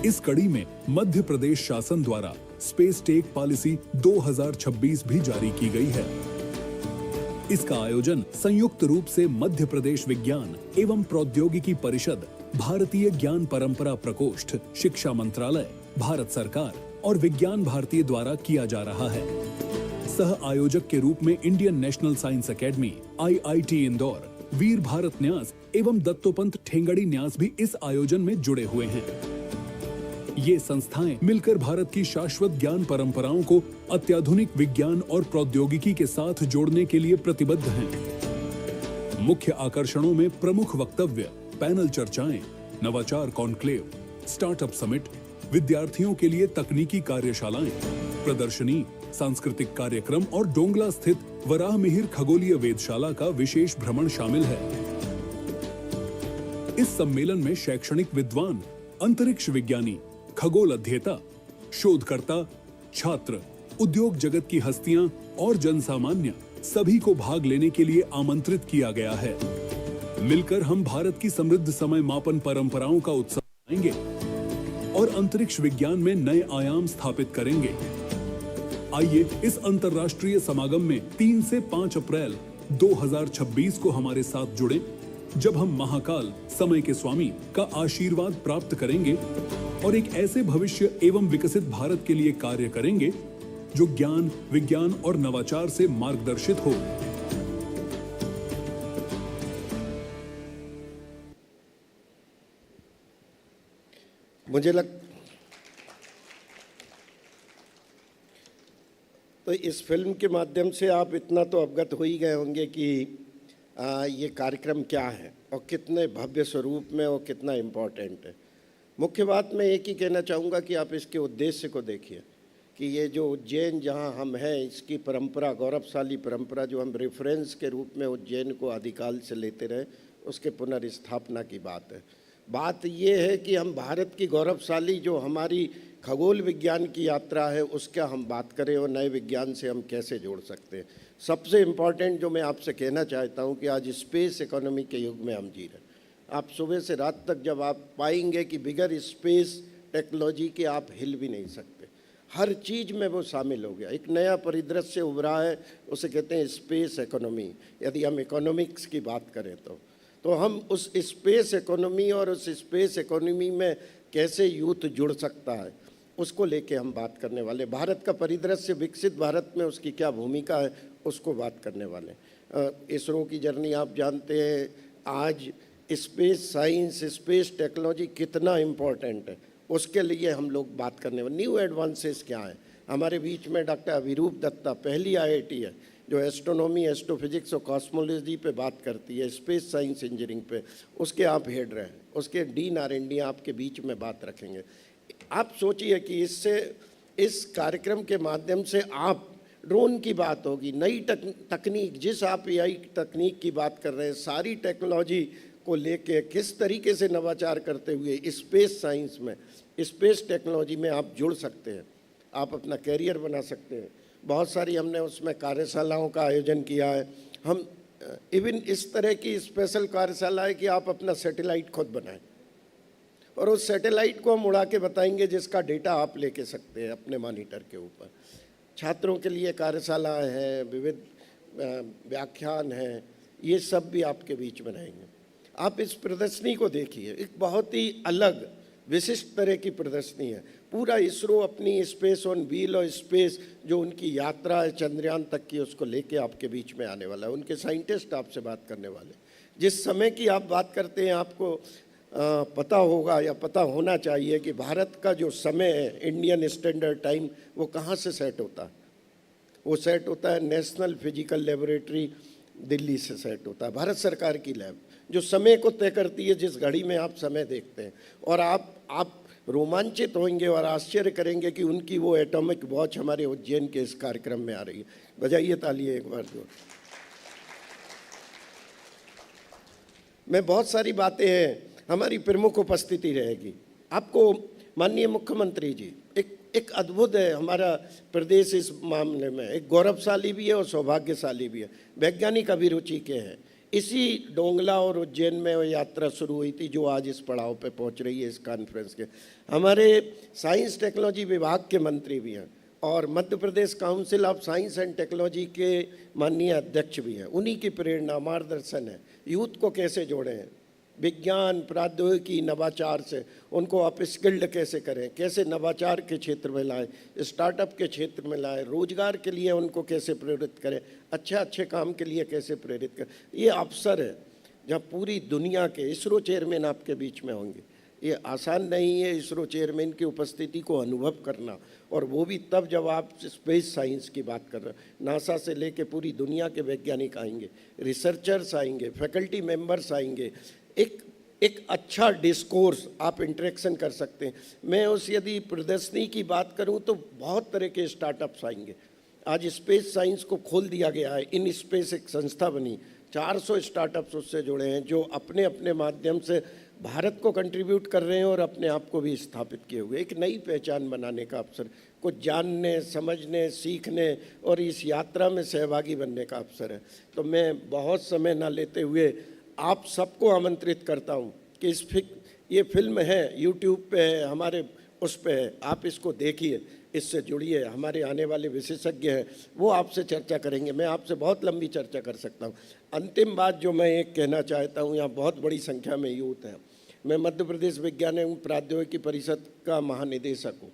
इस कड़ी में मध्य प्रदेश शासन द्वारा स्पेस टेक पॉलिसी 2026 भी जारी की गई है। इसका आयोजन संयुक्त रूप से मध्य प्रदेश विज्ञान एवं प्रौद्योगिकी परिषद, भारतीय ज्ञान परंपरा प्रकोष्ठ, शिक्षा मंत्रालय, भारत सरकार और विज्ञान भारती द्वारा किया जा रहा है। सह आयोजक के रूप में Indian national science academy, IIT Indore, Veer Bharat Nyas एवं दत्तोपंत ठेंगड़ी न्यास भी इस आयोजन में जुड़े हुए हैं। ये संस्थाएं मिलकर भारत की शाश्वत ज्ञान परंपराओं को अत्याधुनिक विज्ञान और प्रौद्योगिकी के साथ जोड़ने के लिए प्रतिबद्ध हैं। मुख्य आकर्षणों में प्रमुख वक्तव्य, पैनल चर्चाएं, नवाचार कॉन्क्लेव, स्टार्टअप समिट, विद्यार्थियों के लिए तकनीकी कार्यशालाएं, प्रदर्शनी, सांस्कृतिक कार्यक्रम और डोंगला स्थित वराहमिहिर खगोलीय वेधशाला का विशेष भ्रमण शामिल है। इस सम्मेलन में शैक्षणिक विद्वान, अंतरिक्ष विज्ञानी, खगोल अध्येता, शोधकर्ता, छात्र, उद्योग जगत की हस्तियां और जनसामान्य सभी को भाग लेने के लिए आमंत्रित किया गया है। मिलकर हम भारत की समृद्ध समय मापन परंपराओं का उत्सव मनाएंगे और अंतरिक्ष विज्ञान में नए आयाम स्थापित करेंगे। आइए इस अंतर्राष्ट्रीय समागम में 3 से 5 अप्रैल 2026 को हमारे साथ जुड़ें, जब हम महाकाल समय के स्वामी का आशीर्वाद प्राप्त करेंगे और एक ऐसे भविष्य एवं विकसित भारत के लिए कार्य करेंगे जो ज्ञान, विज्ञान और नवाचार से मार्गदर्शित हो। तो इस फिल्म के माध्यम से आप इतना तो अवगत हो ही गए होंगे कि ये कार्यक्रम क्या है और कितने भव्य स्वरूप में और कितना इम्पोर्टेंट है। मुख्य बात मैं एक ही कहना चाहूँगा कि आप इसके उद्देश्य को देखिए कि ये जो उज्जैन जहाँ हम हैं, इसकी परंपरा, गौरवशाली परंपरा जो हम रेफरेंस के रूप में उज्जैन को आदिकाल से लेते रहे, उसके पुनर्स्थापना की बात है। बात ये है कि हम भारत की गौरवशाली जो हमारी खगोल विज्ञान की यात्रा है उसका हम बात करें और नए विज्ञान से हम कैसे जोड़ सकते हैं। सबसे इम्पॉर्टेंट जो मैं आपसे कहना चाहता हूँ कि आज स्पेस इकोनॉमी के युग में हम जी रहे हैं। आप सुबह से रात तक जब आप पाएंगे कि बिगर स्पेस टेक्नोलॉजी के आप हिल भी नहीं सकते, हर चीज़ में वो शामिल हो गया। एक नया परिदृश्य उभरा है, उसे कहते हैं स्पेस इकोनॉमी। यदि हम इकोनॉमिक्स की बात करें तो हम उस स्पेस इकोनॉमी और उस स्पेस इकोनॉमी में कैसे यूथ जुड़ सकता है उसको लेके हम बात करने वाले। भारत का परिदृश्य, विकसित भारत में उसकी क्या भूमिका है उसको बात करने वाले। इसरो की जर्नी आप जानते हैं, आज स्पेस साइंस, स्पेस टेक्नोलॉजी कितना इम्पोर्टेंट है, उसके लिए हम लोग बात करने वाले। न्यू एडवांसेस क्या है, हमारे बीच में डॉक्टर अभिरूप दत्ता, पहली आईआईटी है जो एस्ट्रोनॉमी, एस्ट्रोफिजिक्स और कॉस्मोलॉजी पे बात करती है, स्पेस साइंस इंजीनियरिंग पे, उसके आप हेड रहे, उसके डीन R&D आपके बीच में बात रखेंगे। आप सोचिए कि इससे, इस कार्यक्रम के माध्यम से आप, ड्रोन की बात होगी, नई तकनीक, जिस आप AI तकनीक की बात कर रहे हैं, सारी टेक्नोलॉजी को लेके किस तरीके से नवाचार करते हुए स्पेस साइंस में, स्पेस टेक्नोलॉजी में आप जुड़ सकते हैं, आप अपना कैरियर बना सकते हैं। बहुत सारी हमने उसमें कार्यशालाओं का आयोजन किया है। हम इवन इस तरह की स्पेशल कार्यशाला है कि आप अपना सैटेलाइट खुद बनाएं और उस सैटेलाइट को हम उड़ा के बताएंगे जिसका डेटा आप लेके सकते हैं अपने मॉनिटर के ऊपर। छात्रों के लिए कार्यशाला है, विविध व्याख्यान हैं, ये सब भी आपके बीच में रहेंगे। आप इस प्रदर्शनी को देखिए, एक बहुत ही अलग विशिष्ट तरह की प्रदर्शनी है। पूरा इसरो अपनी स्पेस ऑन व्हील और स्पेस जो उनकी यात्रा है चंद्रयान तक की, उसको लेके आपके बीच में आने वाला है। उनके साइंटिस्ट आपसे बात करने वाले। जिस समय की आप बात करते हैं, आपको पता होगा या पता होना चाहिए कि भारत का जो समय है, इंडियन स्टैंडर्ड टाइम, वो कहाँ से सेट होता है? वो सेट होता है नेशनल फिजिकल लेबोरेटरी दिल्ली से सेट होता है, भारत सरकार की लैब जो समय को तय करती है, जिस घड़ी में आप समय देखते हैं। और आप रोमांचित होंगे और आश्चर्य करेंगे कि उनकी वो एटॉमिक वॉच हमारे उज्जैन के इस कार्यक्रम में आ रही है। बजाइए ताली एक बार जोर। मैं बहुत सारी बातें हैं, हमारी प्रमुख उपस्थिति रहेगी। आपको माननीय मुख्यमंत्री जी, एक अद्भुत है हमारा प्रदेश इस मामले में, एक गौरवशाली भी है और सौभाग्यशाली भी है। वैज्ञानिक अभिरुचि के हैं। इसी डोंगला और उज्जैन में वो यात्रा शुरू हुई थी जो आज इस पड़ाव पे पहुंच रही है, इस कॉन्फ्रेंस के। हमारे साइंस टेक्नोलॉजी विभाग के मंत्री भी हैं और Madhya Pradesh council of science and technology के माननीय अध्यक्ष भी हैं। उन्हीं की प्रेरणा, मार्गदर्शन है। यूथ को कैसे जोड़ें, विज्ञान, प्रौद्योगिकी, नवाचार से उनको आप स्किल्ड कैसे करें, कैसे नवाचार के क्षेत्र में लाएं, स्टार्टअप के क्षेत्र में लाएं, रोजगार के लिए उनको कैसे प्रेरित करें, अच्छे काम के लिए कैसे प्रेरित करें। ये अवसर है जहाँ पूरी दुनिया के इसरो चेयरमैन आपके बीच में होंगे। ये आसान नहीं है इसरो चेयरमैन की उपस्थिति को अनुभव करना, और वो भी तब जब आप स्पेस साइंस की बात कर रहे हैं। नासा से लेके पूरी दुनिया के वैज्ञानिक आएंगे, रिसर्चर्स आएंगे, फैकल्टी मेंबर्स आएंगे। एक अच्छा डिस्कोर्स, आप इंटरेक्शन कर सकते हैं। मैं उस यदि प्रदर्शनी की बात करूं तो बहुत तरह के स्टार्टअप्स आएंगे। आज स्पेस साइंस को खोल दिया गया है, इन स्पेस एक संस्था बनी, 400 स्टार्टअप्स उससे जुड़े हैं जो अपने अपने माध्यम से भारत को कंट्रीब्यूट कर रहे हैं और अपने आप को भी स्थापित किए हुए। एक नई पहचान बनाने का अवसर, कुछ जानने, समझने, सीखने और इस यात्रा में सहभागी बनने का अवसर है। तो मैं बहुत समय ना लेते हुए आप सबको आमंत्रित करता हूं कि ये फिल्म है, यूट्यूब पे है, हमारे उस पे है, आप इसको देखिए, इससे जुड़िए। हमारे आने वाले विशेषज्ञ हैं, वो आपसे चर्चा करेंगे। मैं आपसे बहुत लंबी चर्चा कर सकता हूं। अंतिम बात जो मैं एक कहना चाहता हूं, यहाँ बहुत बड़ी संख्या में यूथ है। मैं मध्य प्रदेश विज्ञान एवं प्रौद्योगिकी परिषद का महानिदेशक हूँ।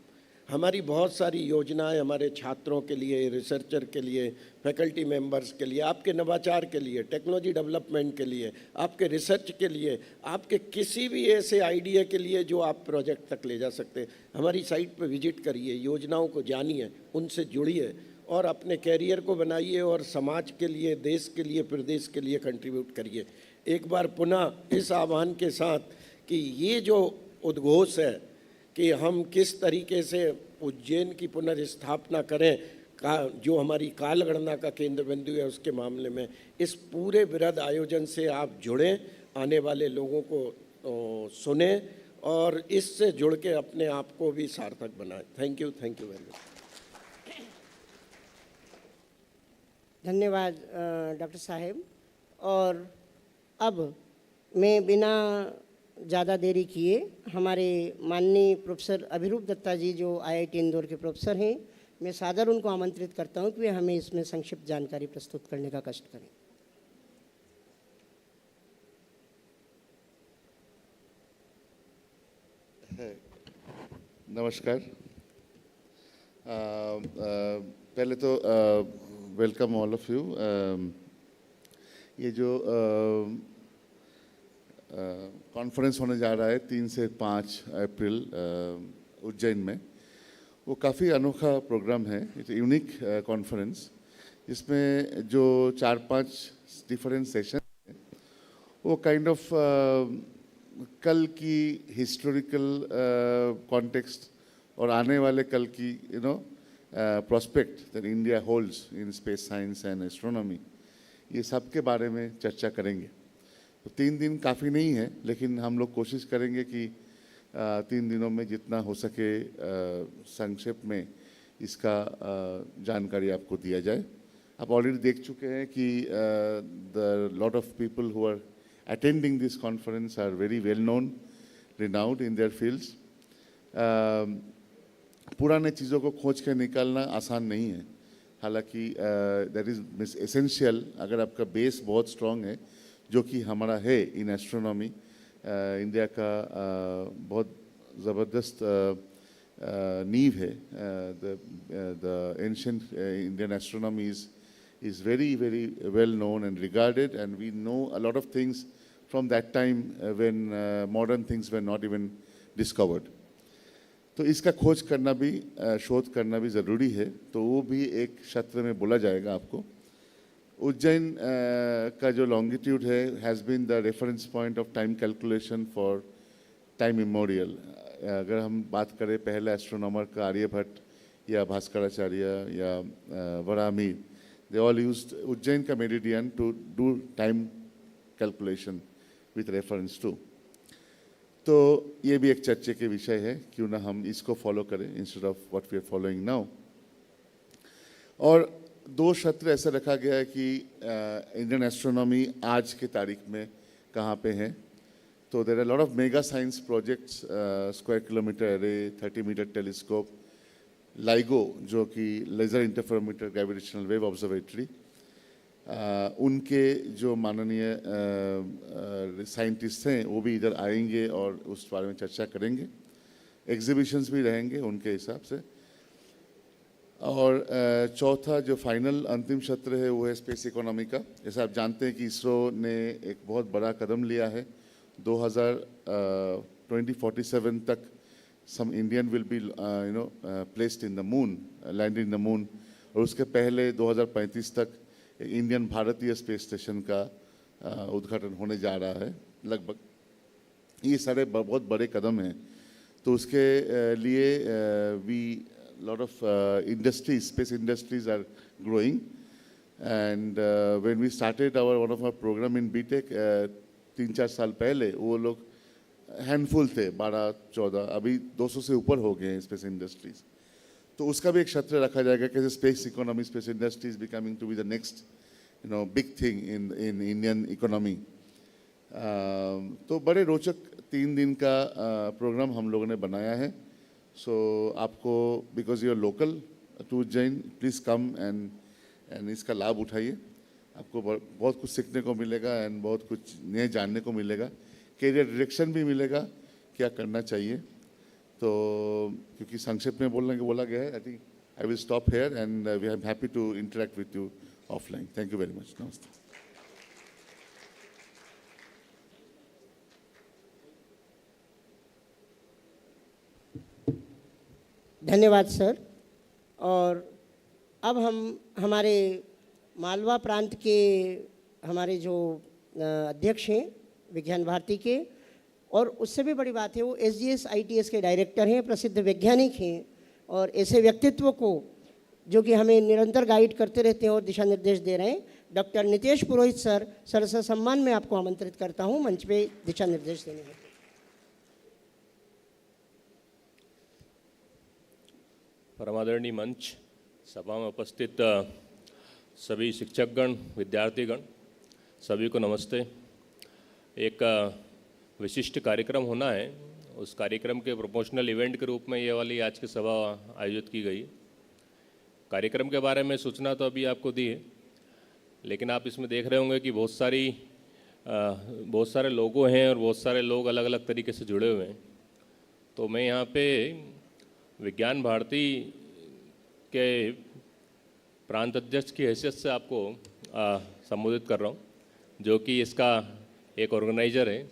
हमारी बहुत सारी योजनाएं हमारे छात्रों के लिए, रिसर्चर के लिए, फैकल्टी मेंबर्स के लिए, आपके नवाचार के लिए, टेक्नोलॉजी डेवलपमेंट के लिए, आपके रिसर्च के लिए, आपके किसी भी ऐसे आइडिया के लिए जो आप प्रोजेक्ट तक ले जा सकते हैं। हमारी साइट पर विजिट करिए, योजनाओं को जानिए, उनसे जुड़िए और अपने कैरियर को बनाइए और समाज के लिए, देश के लिए, प्रदेश के लिए कंट्रीब्यूट करिए। एक बार पुनः इस आह्वान के साथ कि ये जो उद्घोष है कि हम किस तरीके से उज्जैन की पुनर्स्थापना करें, जो हमारी कालगणना का केंद्र बिंदु है, उसके मामले में इस पूरे वृहद आयोजन से आप जुड़ें, आने वाले लोगों को सुने और इससे जुड़ के अपने आप को भी सार्थक बनाएं। Thank you very much. धन्यवाद डॉक्टर साहब। और अब मैं बिना ज़्यादा देरी किए हमारे माननीय प्रोफेसर अभिरूप दत्ता जी जो IIT इंदौर के प्रोफेसर हैं, मैं सादर उनको आमंत्रित करता हूं कि वे हमें इसमें संक्षिप्त जानकारी प्रस्तुत करने का कष्ट करें। नमस्कार। पहले तो वेलकम ऑल ऑफ यू। ये जो कॉन्फ्रेंस होने जा रहा है 3 से 5 अप्रैल उज्जैन में, वो काफ़ी अनोखा प्रोग्राम है, इट्स यूनिक कॉन्फ्रेंस, जिसमें जो 4-5 डिफरेंट सेशन वो काइंड ऑफ कल की हिस्टोरिकल कॉन्टेक्स्ट और आने वाले कल की prospect that India holds in space science and astronomy, ये सब के बारे में चर्चा करेंगे। तो 3 दिन काफ़ी नहीं है, लेकिन हम लोग कोशिश करेंगे कि 3 दिनों में जितना हो सके संक्षेप में इसका जानकारी आपको दिया जाए। आप ऑलरेडी देख चुके हैं कि the lot of people who are attending this conference are very well known, renowned in their fields. पुराने चीज़ों को खोज के निकालना आसान नहीं है, हालांकि दैट इज़ एसेंशियल। अगर आपका बेस बहुत स्ट्रॉन्ग है, जो कि हमारा है इन एस्ट्रोनॉमी, इंडिया का बहुत ज़बरदस्त नींव है। The ancient Indian astronomy is very well known and regarded, and we know a lot of things from that time when modern things were not even discovered. तो इसका खोज करना भी, शोध करना भी ज़रूरी है, तो वो भी एक क्षेत्र में बोला जाएगा आपको। उज्जैन का जो लॉन्गिट्यूड है has been the reference point of time calculation for time immemorial. अगर हम बात करें पहले एस्ट्रोनॉमर का आर्यभट्ट या भास्कराचार्य या Varahamihira, they all used Ujjain का meridian to do time calculation with reference to। तो ये भी एक चर्चे के विषय है, क्यों ना हम इसको फॉलो करें instead of what we are following now. और 2 क्षेत्र ऐसा रखा गया है कि इंडियन एस्ट्रोनॉमी आज के तारीख में कहाँ पे है। तो there are lot of mega science projects, square kilometre array, 30 metre telescope, LIGO जो कि laser interferometer gravitational wave observatory, उनके जो माननीय साइंटिस्ट हैं वो भी इधर आएंगे और उस बारे में चर्चा करेंगे। एग्जीबिशंस भी रहेंगे उनके हिसाब से। और चौथा जो फाइनल अंतिम क्षेत्र है वो है स्पेस इकोनॉमी का। जैसे आप जानते हैं कि इसरो ने एक बहुत बड़ा कदम लिया है, 2047 तक some Indian will be placed in the moon, landed in the moon, और उसके पहले 2035 तक इंडियन भारतीय स्पेस स्टेशन का उद्घाटन होने जा रहा है लगभग। ये सारे बहुत बड़े कदम हैं। तो उसके लिए we lot of industries, space industries are growing, and when we started one of our programme in BTech 3-4 साल पहले, वो लोग हैंडफुल थे, 12-14, अभी 200 से ऊपर हो गए हैं स्पेस इंडस्ट्रीज। तो उसका भी एक क्षेत्र रखा जाएगा, कैसे space economy, space industries becoming to be the next big thing in Indian economy. तो बड़े रोचक 3 दिन का प्रोग्राम हम लोगों ने बनाया है। सो आपको, because you are local to Ujjain, please come and इसका लाभ उठाइए। आपको बहुत कुछ सीखने को मिलेगा एंड बहुत कुछ नए जानने को मिलेगा। कैरियर डायरेक्शन भी मिलेगा, क्या करना चाहिए। तो क्योंकि संक्षेप में बोला गया है, I think I will stop here and we are happy to interact with you offline. Thank you very much. नमस्ते। धन्यवाद सर। और अब हम हमारे मालवा प्रांत के हमारे जो अध्यक्ष हैं विज्ञान भारती के, और उससे भी बड़ी बात है वो SGS ITS के डायरेक्टर हैं, प्रसिद्ध वैज्ञानिक हैं, और ऐसे व्यक्तित्व को जो कि हमें निरंतर गाइड करते रहते हैं और दिशा निर्देश दे रहे हैं, डॉक्टर नितेश पुरोहित सर, सरसा सम्मान में आपको आमंत्रित करता हूं मंच पे दिशा निर्देश देने के। परमादरणीय मंच, सभा में उपस्थित सभी शिक्षकगण, विद्यार्थीगण, सभी को नमस्ते। एक विशिष्ट कार्यक्रम होना है, उस कार्यक्रम के प्रोमोशनल इवेंट के रूप में ये वाली आज की सभा आयोजित की गई। कार्यक्रम के बारे में सूचना तो अभी आपको दी है, लेकिन आप इसमें देख रहे होंगे कि बहुत सारे लोगो हैं और बहुत सारे लोग अलग अलग तरीके से जुड़े हुए हैं। तो मैं यहाँ पे विज्ञान भारती के प्रांत अध्यक्ष की हैसियत से आपको संबोधित कर रहा हूँ, जो कि इसका एक ऑर्गेनाइजर है।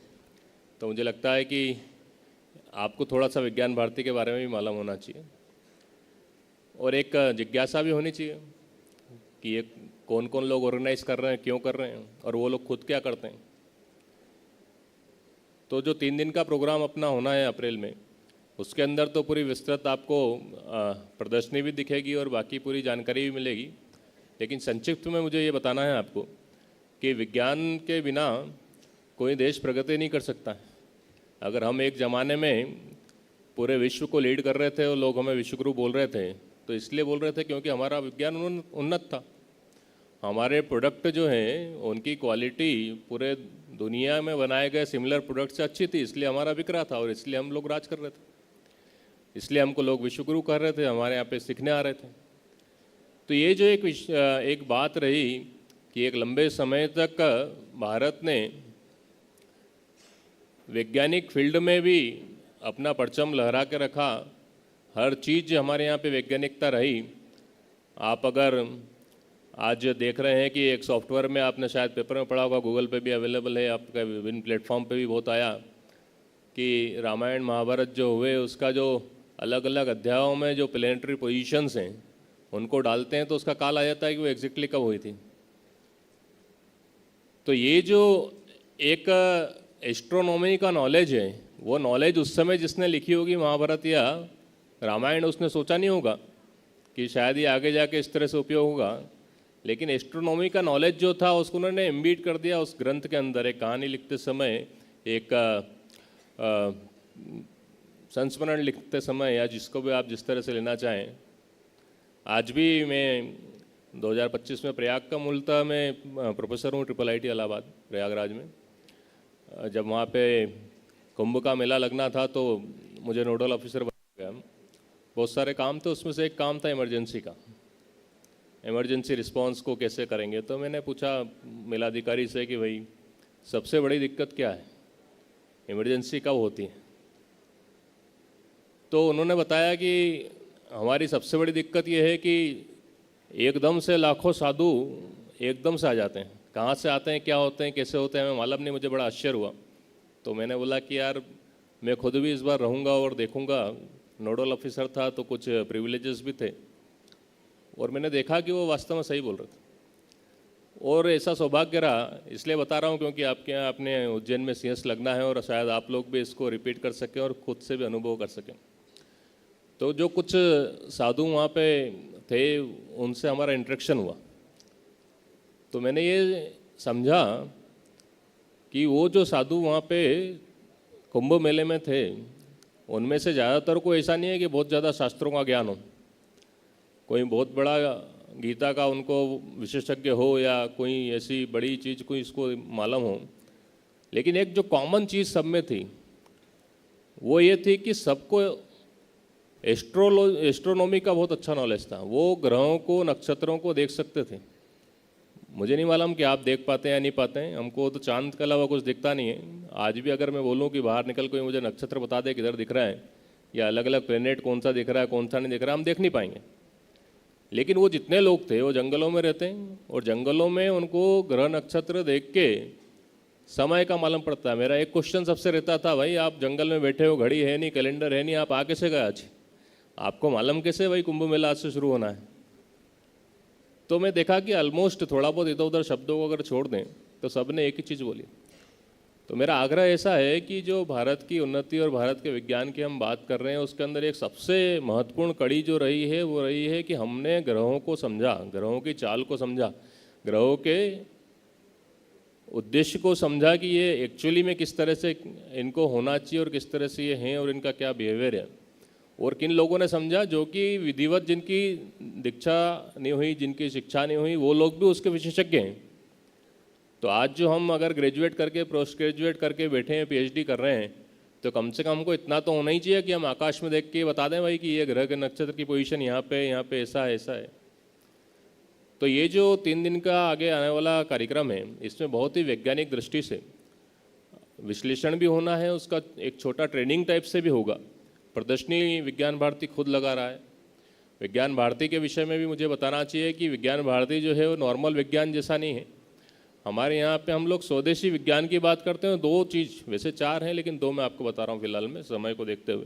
तो मुझे लगता है कि आपको थोड़ा सा विज्ञान भारती के बारे में भी मालूम होना चाहिए। और एक जिज्ञासा भी होनी चाहिए कि ये कौन कौन लोग ऑर्गेनाइज कर रहे हैं, क्यों कर रहे हैं और वो लोग खुद क्या करते हैं। तो जो 3 दिन का प्रोग्राम अपना होना है अप्रैल में, उसके अंदर तो पूरी विस्तृत आपको प्रदर्शनी भी दिखेगी और बाकी पूरी जानकारी भी मिलेगी। लेकिन संक्षिप्त में मुझे ये बताना है आपको कि विज्ञान के बिना कोई देश प्रगति नहीं कर सकता है। अगर हम एक ज़माने में पूरे विश्व को लीड कर रहे थे और लोग हमें विश्वगुरु बोल रहे थे, तो इसलिए बोल रहे थे क्योंकि हमारा विज्ञान उन्नत था। हमारे प्रोडक्ट जो हैं उनकी क्वालिटी पूरे दुनिया में बनाए गए सिमिलर प्रोडक्ट से अच्छी थी, इसलिए हमारा बिक रहा था और इसलिए हम लोग राज कर रहे थे। इसलिए हमको लोग विश्वगुरु कह रहे थे, हमारे यहाँ पे सीखने आ रहे थे। तो ये जो एक बात रही कि एक लंबे समय तक भारत ने वैज्ञानिक फील्ड में भी अपना परचम लहरा के रखा। हर चीज़ हमारे यहाँ पे वैज्ञानिकता रही। आप अगर आज देख रहे हैं कि एक सॉफ्टवेयर में आपने शायद पेपर में पढ़ा होगा, गूगल पे भी अवेलेबल है, आपका विभिन्न प्लेटफॉर्म पे भी बहुत आया कि रामायण महाभारत जो हुए उसका जो अलग अलग अध्यायों में जो प्लेनेटरी पोजीशंस हैं उनको डालते हैं तो उसका काल आ जाता है कि वो एग्जैक्टली कब हुई थी। तो ये जो एक एस्ट्रोनॉमी का नॉलेज है, वो नॉलेज उस समय जिसने लिखी होगी महाभारत या रामायण, उसने सोचा नहीं होगा कि शायद ये आगे जाके इस तरह से उपयोग होगा। लेकिन एस्ट्रोनॉमी का नॉलेज जो था उसको उन्होंने एम्बीड कर दिया उस ग्रंथ के अंदर। एक कहानी लिखते समय, एक संस्मरण लिखते समय, या जिसको भी आप जिस तरह से लेना चाहें। आज भी मैं 2025 में प्रयाग का मूलतः मैं प्रोफेसर हूँ IIIT इलाहाबाद प्रयागराज में। जब वहाँ पे कुंभ का मेला लगना था तो मुझे नोडल ऑफिसर बनाया गया। बहुत सारे काम थे, उसमें से एक काम था इमरजेंसी का। इमरजेंसी रिस्पांस को कैसे करेंगे, तो मैंने पूछा मेलाधिकारी से कि भाई सबसे बड़ी दिक्कत क्या है, इमरजेंसी कब होती है। तो उन्होंने बताया कि हमारी सबसे बड़ी दिक्कत ये है कि एकदम से लाखों साधु एकदम से आ जाते हैं। कहाँ से आते हैं, क्या होते हैं, कैसे होते हैं, हमें मालूम नहीं। मुझे बड़ा आश्चर्य हुआ। तो मैंने बोला कि यार मैं खुद भी इस बार रहूँगा और देखूँगा। नोडल ऑफिसर था तो कुछ प्रिविलेजेस भी थे और मैंने देखा कि वो वास्तव में सही बोल रहे थे। और ऐसा सौभाग्य रहा, इसलिए बता रहा हूँ क्योंकि आपके यहाँ अपने उज्जैन में सिंहस्थ लगना है और शायद आप लोग भी इसको रिपीट कर सकें और खुद से भी अनुभव कर सकें। तो जो कुछ साधु वहाँ पे थे उनसे हमारा इंटरेक्शन हुआ, तो मैंने ये समझा कि वो जो साधु वहाँ पे कुंभ मेले में थे उनमें से ज़्यादातर को ऐसा नहीं है कि बहुत ज़्यादा शास्त्रों का ज्ञान हो, कोई बहुत बड़ा गीता का उनको विशेषज्ञ हो या कोई ऐसी बड़ी चीज़ कोई इसको मालूम हो। लेकिन एक जो कॉमन चीज़ सब में थी वो ये थी कि सबको एस्ट्रोनॉमी का बहुत अच्छा नॉलेज था। वो ग्रहों को, नक्षत्रों को देख सकते थे। मुझे नहीं मालूम कि आप देख पाते हैं या नहीं पाते हैं, हमको तो चांद के अलावा कुछ दिखता नहीं है। आज भी अगर मैं बोलूं कि बाहर निकल कोई मुझे नक्षत्र बता दे किधर दिख रहा है या अलग अलग प्लेनेट कौन सा दिख रहा है कौन सा नहीं दिख रहा है, हम देख नहीं पाएंगे। लेकिन वो जितने लोग थे वो जंगलों में रहते हैं और जंगलों में उनको ग्रह नक्षत्र देख के समय का मालूम पड़ता है। मेरा एक क्वेश्चन सबसे रहता था, भाई आप जंगल में बैठे हो, घड़ी है नहीं, कैलेंडर है नहीं, आप आ कैसे गए आज? आपको मालूम कैसे भाई कुंभ मेला आज से शुरू होना है? तो मैं देखा कि ऑलमोस्ट थोड़ा बहुत इधर उधर शब्दों को अगर छोड़ दें तो सब ने एक ही चीज़ बोली। तो मेरा आग्रह ऐसा है कि जो भारत की उन्नति और भारत के विज्ञान की हम बात कर रहे हैं उसके अंदर एक सबसे महत्वपूर्ण कड़ी जो रही है वो रही है कि हमने ग्रहों को समझा, ग्रहों की चाल को समझा, ग्रहों के उद्देश्य को समझा कि ये एक्चुअली में किस तरह से इनको होना चाहिए और किस तरह से ये हैं और इनका क्या बिहेवियर है। और किन लोगों ने समझा जो कि विधिवत जिनकी दीक्षा नहीं हुई, जिनकी शिक्षा नहीं हुई, वो लोग भी उसके विशेषज्ञ हैं। तो आज जो हम अगर ग्रेजुएट करके पोस्ट ग्रेजुएट करके बैठे हैं, PhD कर रहे हैं, तो कम से कम हमको इतना तो होना ही चाहिए कि हम आकाश में देख के बता दें भाई कि ये ग्रह के नक्षत्र की पोजीशन यहाँ पे ऐसा है ऐसा है। तो ये जो 3 दिन का आगे आने वाला कार्यक्रम है इसमें बहुत ही वैज्ञानिक दृष्टि से विश्लेषण भी होना है, उसका एक छोटा ट्रेनिंग टाइप से भी होगा। प्रदर्शनी विज्ञान भारती खुद लगा रहा है। विज्ञान भारती के विषय में भी मुझे बताना चाहिए कि विज्ञान भारती जो है वो नॉर्मल विज्ञान जैसा नहीं है। हमारे यहाँ पे हम लोग स्वदेशी विज्ञान की बात करते हैं। 2 चीज़, वैसे 4 हैं लेकिन 2 मैं आपको बता रहा हूँ फिलहाल में समय को देखते हुए।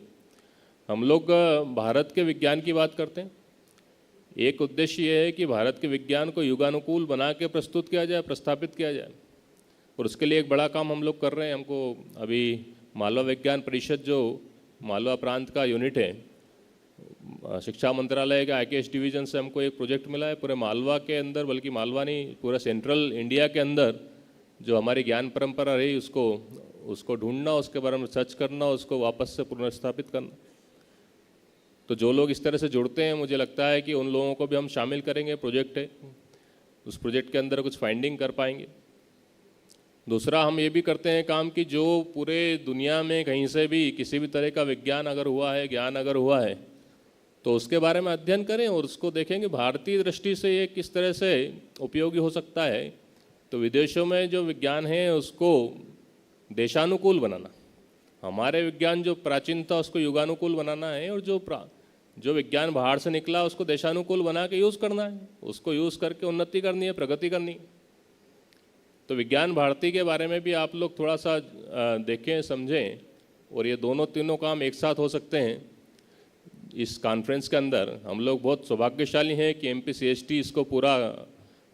हम लोग भारत के विज्ञान की बात करते हैं एक उद्देश्य ये है कि भारत के विज्ञान को युगानुकूल बना के प्रस्तुत किया जाए, प्रस्थापित किया जाए, और उसके लिए एक बड़ा काम हम लोग कर रहे हैं। हमको अभी मालवा विज्ञान परिषद जो मालवा प्रांत का यूनिट है, शिक्षा मंत्रालय के IKS डिवीज़न से हमको एक प्रोजेक्ट मिला है पूरे मालवा के अंदर, बल्कि मालवा नहीं, पूरा सेंट्रल इंडिया के अंदर जो हमारी ज्ञान परंपरा रही उसको ढूंढना, उसके बारे में सर्च करना, उसको वापस से पुनर्स्थापित करना। तो जो लोग इस तरह से जुड़ते हैं, मुझे लगता है कि उन लोगों को भी हम शामिल करेंगे। प्रोजेक्ट है, उस प्रोजेक्ट के अंदर कुछ फाइंडिंग कर पाएंगे। दूसरा, हम ये भी करते हैं काम कि जो पूरे दुनिया में कहीं से भी किसी भी तरह का विज्ञान अगर हुआ है, ज्ञान अगर हुआ है, तो उसके बारे में अध्ययन करें और उसको देखेंगे भारतीय दृष्टि से ये किस तरह से उपयोगी हो सकता है। तो विदेशों में जो विज्ञान है उसको देशानुकूल बनाना, हमारे विज्ञान जो प्राचीन था उसको युगानुकूल बनाना है, और जो विज्ञान बाहर से निकला उसको देशानुकूल बना के यूज़ करना है, उसको यूज़ करके उन्नति करनी है, प्रगति करनी है। तो विज्ञान भारती के बारे में भी आप लोग थोड़ा सा देखें, समझें, और ये दोनों तीनों काम एक साथ हो सकते हैं। इस कॉन्फ्रेंस के अंदर हम लोग बहुत सौभाग्यशाली हैं कि MPCST इसको पूरा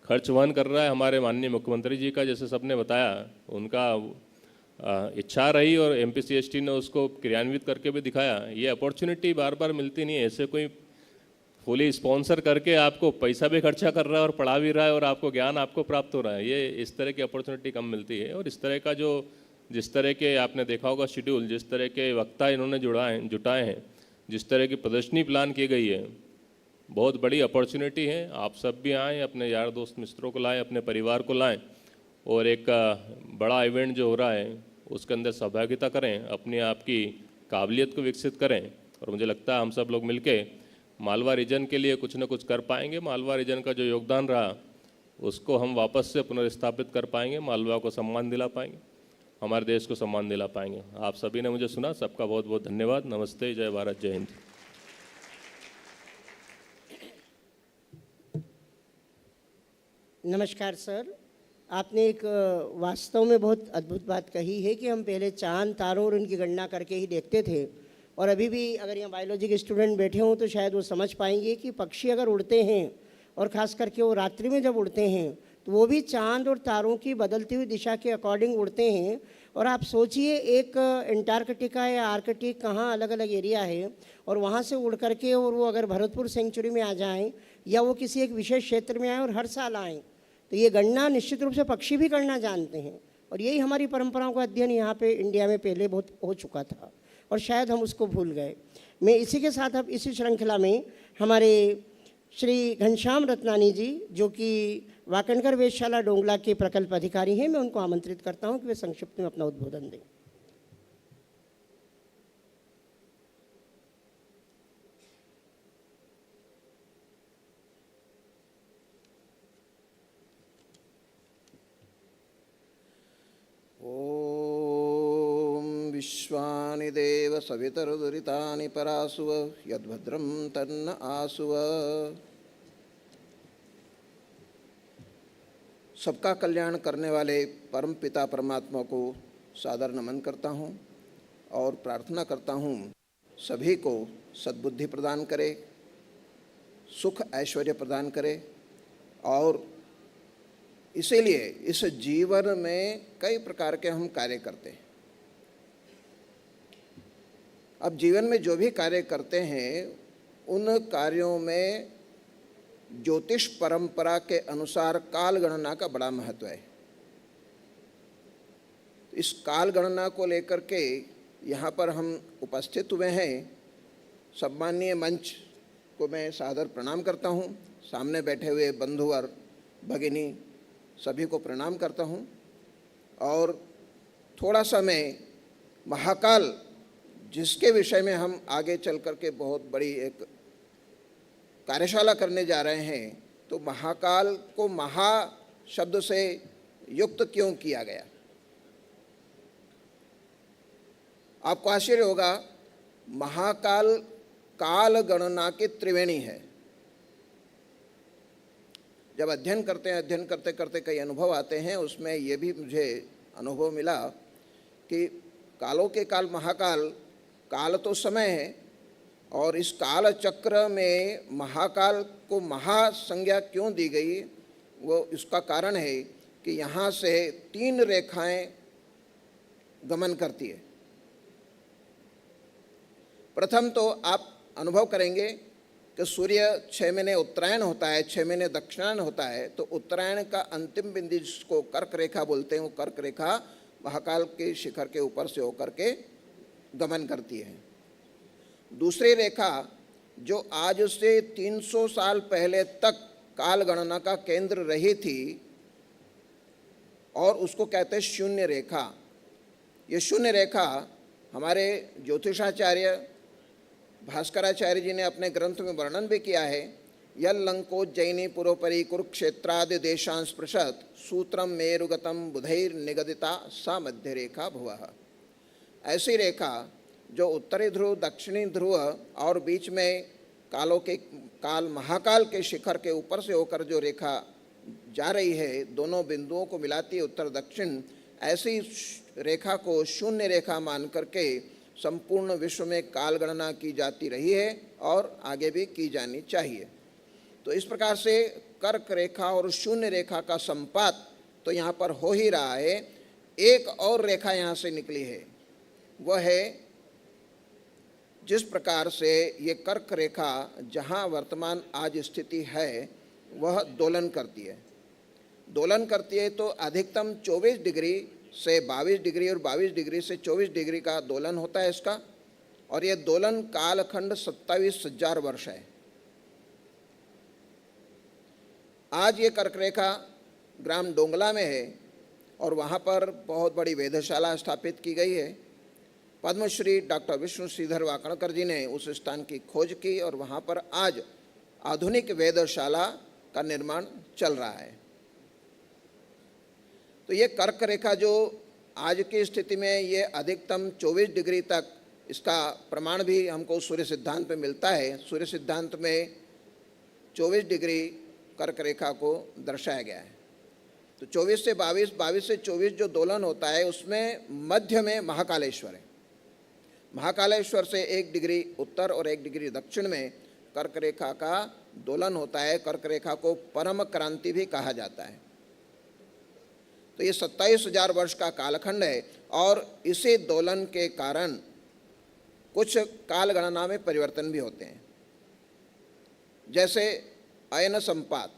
खर्च वहन कर रहा है। हमारे माननीय मुख्यमंत्री जी का, जैसे सबने बताया, उनका इच्छा रही और MPCST ने उसको क्रियान्वित करके भी दिखाया। ये अपॉर्चुनिटी बार बार मिलती नहीं है, ऐसे कोई फुली स्पॉन्सर करके आपको पैसा भी खर्चा कर रहा है और पढ़ा भी रहा है और आपको ज्ञान आपको प्राप्त हो रहा है। ये इस तरह की अपॉर्चुनिटी कम मिलती है। और इस तरह का जिस तरह के आपने देखा होगा शेड्यूल, जिस तरह के वक्ता इन्होंने जुटाए हैं, जिस तरह की प्रदर्शनी प्लान की गई है, बहुत बड़ी अपॉर्चुनिटी है। आप सब भी आएँ, अपने यार दोस्त मित्रों को लाएं, अपने परिवार को लाएं, और एक बड़ा इवेंट जो हो रहा है उसके अंदर सहभागिता करें, अपनी आपकी काबिलियत को विकसित करें। और मुझे लगता है हम सब लोग मिलके मालवा रीजन के लिए कुछ न कुछ कर पाएंगे। मालवा रीजन का जो योगदान रहा उसको हम वापस से पुनर्स्थापित कर पाएंगे, मालवा को सम्मान दिला पाएंगे, हमारे देश को सम्मान दिला पाएंगे। आप सभी ने मुझे सुना, सबका बहुत बहुत धन्यवाद। नमस्ते, जय भारत, जय हिंद। नमस्कार सर, आपने एक वास्तव में बहुत अद्भुत बात कही है कि हम पहले चांद तारों और उनकी गणना करके ही देखते थे, और अभी भी अगर यहाँ बायोलॉजी के स्टूडेंट बैठे हों तो शायद वो समझ पाएंगे कि पक्षी अगर उड़ते हैं, और ख़ास करके वो रात्रि में जब उड़ते हैं, तो वो भी चांद और तारों की बदलती हुई दिशा के अकॉर्डिंग उड़ते हैं। और आप सोचिए, एक अंटार्कटिका या आर्कटिक कहाँ अलग अलग एरिया है, और वहाँ से उड़ करके और वो अगर भरतपुर सेंचुरी में आ जाएं या वो किसी एक विशेष क्षेत्र में आएँ और हर साल आएँ, तो ये गणना निश्चित रूप से पक्षी भी करना जानते हैं। और यही हमारी परंपराओं का अध्ययन यहाँ पे इंडिया में पहले बहुत हो चुका था, और शायद हम उसको भूल गए। मैं इसी के साथ अब इसी श्रृंखला में हमारे श्री घनश्याम रत्नानी जी, जो कि वाकणकर वेधशाला डोंगला के प्रकल्प अधिकारी हैं, मैं उनको आमंत्रित करता हूं कि वे संक्षिप्त में अपना उद्बोधन दें। ओम विश्वानि देव सवितरुदुरितानि परासुव यद्भद्रं तन्न आसुव। सबका कल्याण करने वाले परम पिता परमात्मा को सादर नमन करता हूँ और प्रार्थना करता हूँ सभी को सद्बुद्धि प्रदान करे, सुख ऐश्वर्य प्रदान करे। और इसीलिए इस जीवन में कई प्रकार के हम कार्य करते हैं। अब जीवन में जो भी कार्य करते हैं उन कार्यों में ज्योतिष परंपरा के अनुसार काल गणना का बड़ा महत्व है। इस काल गणना को लेकर के यहाँ पर हम उपस्थित हुए हैं। सम्माननीय मंच को मैं सादर प्रणाम करता हूँ। सामने बैठे हुए बंधु और भगिनी सभी को प्रणाम करता हूँ। और थोड़ा सा मैं महाकाल, जिसके विषय में हम आगे चल कर के बहुत बड़ी एक कार्यशाला करने जा रहे हैं, तो महाकाल को महा शब्द से युक्त क्यों किया गया? आपको आश्चर्य होगा, महाकाल काल गणना की त्रिवेणी है। जब अध्ययन करते करते कई अनुभव आते हैं, उसमें ये भी मुझे अनुभव मिला कि कालों के काल महाकाल, काल तो समय है और इस काल चक्र में महाकाल को महासंज्ञा क्यों दी गई, वो इसका कारण है कि यहाँ से 3 रेखाएं गमन करती है। प्रथम तो आप अनुभव करेंगे कि सूर्य 6 महीने उत्तरायण होता है, 6 महीने दक्षिणायन होता है, तो उत्तरायण का अंतिम बिंदु जिसको कर्क रेखा बोलते हैं, वो कर्क रेखा महाकाल के शिखर के ऊपर से होकर के गमन करती है। दूसरी रेखा जो आज से 300 साल पहले तक काल गणना का केंद्र रही थी और उसको कहते हैं शून्य रेखा। ये शून्य रेखा हमारे ज्योतिषाचार्य भास्कराचार्य जी ने अपने ग्रंथ में वर्णन भी किया है। यल्लंकोज्जयिनी पुरोपरि कुरुक्षेत्रादि देशांश स्पृशत सूत्रम मेरुगतम बुधैर निगदिता सा मध्य रेखा भुवः। ऐसी रेखा जो उत्तरी ध्रुव, दक्षिणी ध्रुव और बीच में काल महाकाल के शिखर के ऊपर से होकर जो रेखा जा रही है, दोनों बिंदुओं को मिलाती है उत्तर दक्षिण, ऐसी रेखा को शून्य रेखा मान करके संपूर्ण विश्व में काल गणना की जाती रही है और आगे भी की जानी चाहिए। तो इस प्रकार से कर्क रेखा और शून्य रेखा का संपात तो यहाँ पर हो ही रहा है। एक और रेखा यहाँ से निकली है, वह है जिस प्रकार से ये कर्क रेखा जहाँ वर्तमान आज स्थिति है वह दोलन करती है। दोलन करती है तो अधिकतम 24 डिग्री से 22 डिग्री और 22 डिग्री से 24 डिग्री का दोलन होता है इसका, और ये दोलन कालखंड 27,000 वर्ष है। आज ये कर्क रेखा ग्राम डोंगला में है और वहाँ पर बहुत बड़ी वेधशाला स्थापित की गई है। पद्मश्री डॉक्टर विष्णु श्रीधर वाकणकर जी ने उस स्थान की खोज की और वहाँ पर आज आधुनिक वेधशाला का निर्माण चल रहा है। तो ये कर्क रेखा जो आज की स्थिति में ये अधिकतम 24 डिग्री तक, इसका प्रमाण भी हमको सूर्य सिद्धांत पे मिलता है। सूर्य सिद्धांत में 24 डिग्री कर्क रेखा को दर्शाया गया है। तो 24 से 22, 22 से 24 जो दोलन होता है उसमें मध्य में महाकालेश्वर है। महाकालेश्वर से 1 डिग्री उत्तर और 1 डिग्री दक्षिण में कर्क रेखा का दोलन होता है। कर्क रेखा को परम क्रांति भी कहा जाता है। तो ये 27,000 वर्ष का कालखंड है और इसी दोलन के कारण कुछ काल गणना में परिवर्तन भी होते हैं। जैसे अयन संपात,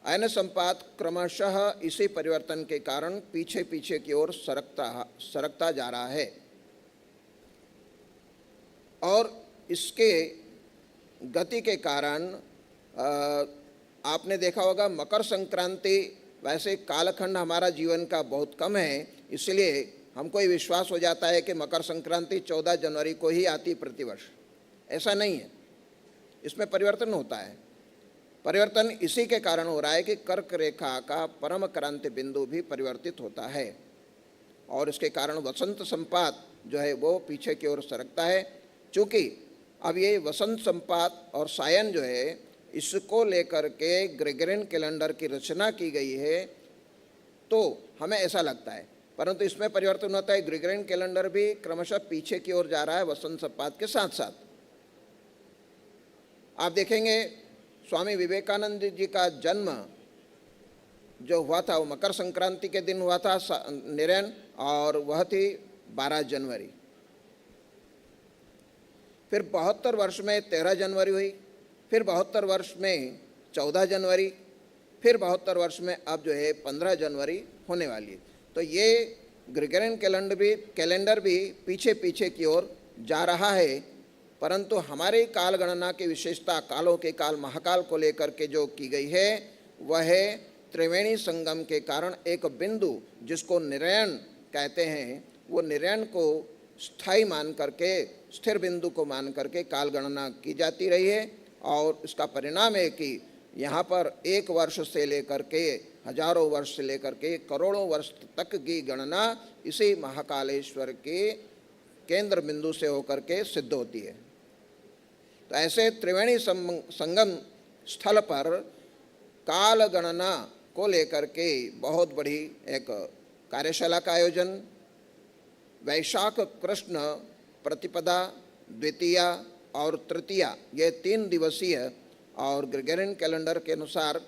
अयन संपात क्रमशः इसी परिवर्तन के कारण पीछे पीछे की ओर सरकता जा रहा है और इसके गति के कारण आपने देखा होगा मकर संक्रांति, वैसे कालखंड हमारा जीवन का बहुत कम है, इसलिए हमको ये विश्वास हो जाता है कि मकर संक्रांति 14 जनवरी को ही आती प्रतिवर्ष। ऐसा नहीं है, इसमें परिवर्तन होता है। परिवर्तन इसी के कारण हो रहा है कि कर्क रेखा का परम क्रांति बिंदु भी परिवर्तित होता है और इसके कारण वसंत संपात जो है वो पीछे की ओर सरकता है। चूँकि अब ये वसंत संपात और सायन जो है इसको लेकर के ग्रेगोरियन कैलेंडर की रचना की गई है, तो हमें ऐसा लगता है, परंतु इसमें परिवर्तन होता है। ग्रेगोरियन कैलेंडर भी क्रमशः पीछे की ओर जा रहा है वसंत संपात के साथ साथ। आप देखेंगे स्वामी विवेकानंद जी का जन्म जो हुआ था वो मकर संक्रांति के दिन हुआ था निरयन, और वह थी 12 जनवरी। फिर 72 वर्ष में 13 जनवरी हुई, फिर 72 वर्ष में 14 जनवरी, फिर 72 वर्ष में अब जो है 15 जनवरी होने वाली है। तो ये ग्रेगोरियन कैलेंडर भी पीछे पीछे की ओर जा रहा है, परंतु हमारे काल गणना की विशेषता कालों के काल महाकाल को लेकर के जो की गई है वह है त्रिवेणी संगम के कारण एक बिंदु जिसको निरयन कहते हैं, वो निरयन को स्थायी मान करके, स्थिर बिंदु को मान करके काल गणना की जाती रही है। और इसका परिणाम है कि यहाँ पर 1 वर्ष से लेकर के हजारों वर्ष से लेकर के करोड़ों वर्ष तक की गणना इसी महाकालेश्वर के केंद्र बिंदु से होकर के सिद्ध होती है। तो ऐसे त्रिवेणी संगम स्थल पर काल गणना को लेकर के बहुत बड़ी एक कार्यशाला का आयोजन वैशाख कृष्ण प्रतिपदा द्वितीया और तृतीया, ये 3 दिवसीय और ग्रेगोरियन कैलेंडर के अनुसार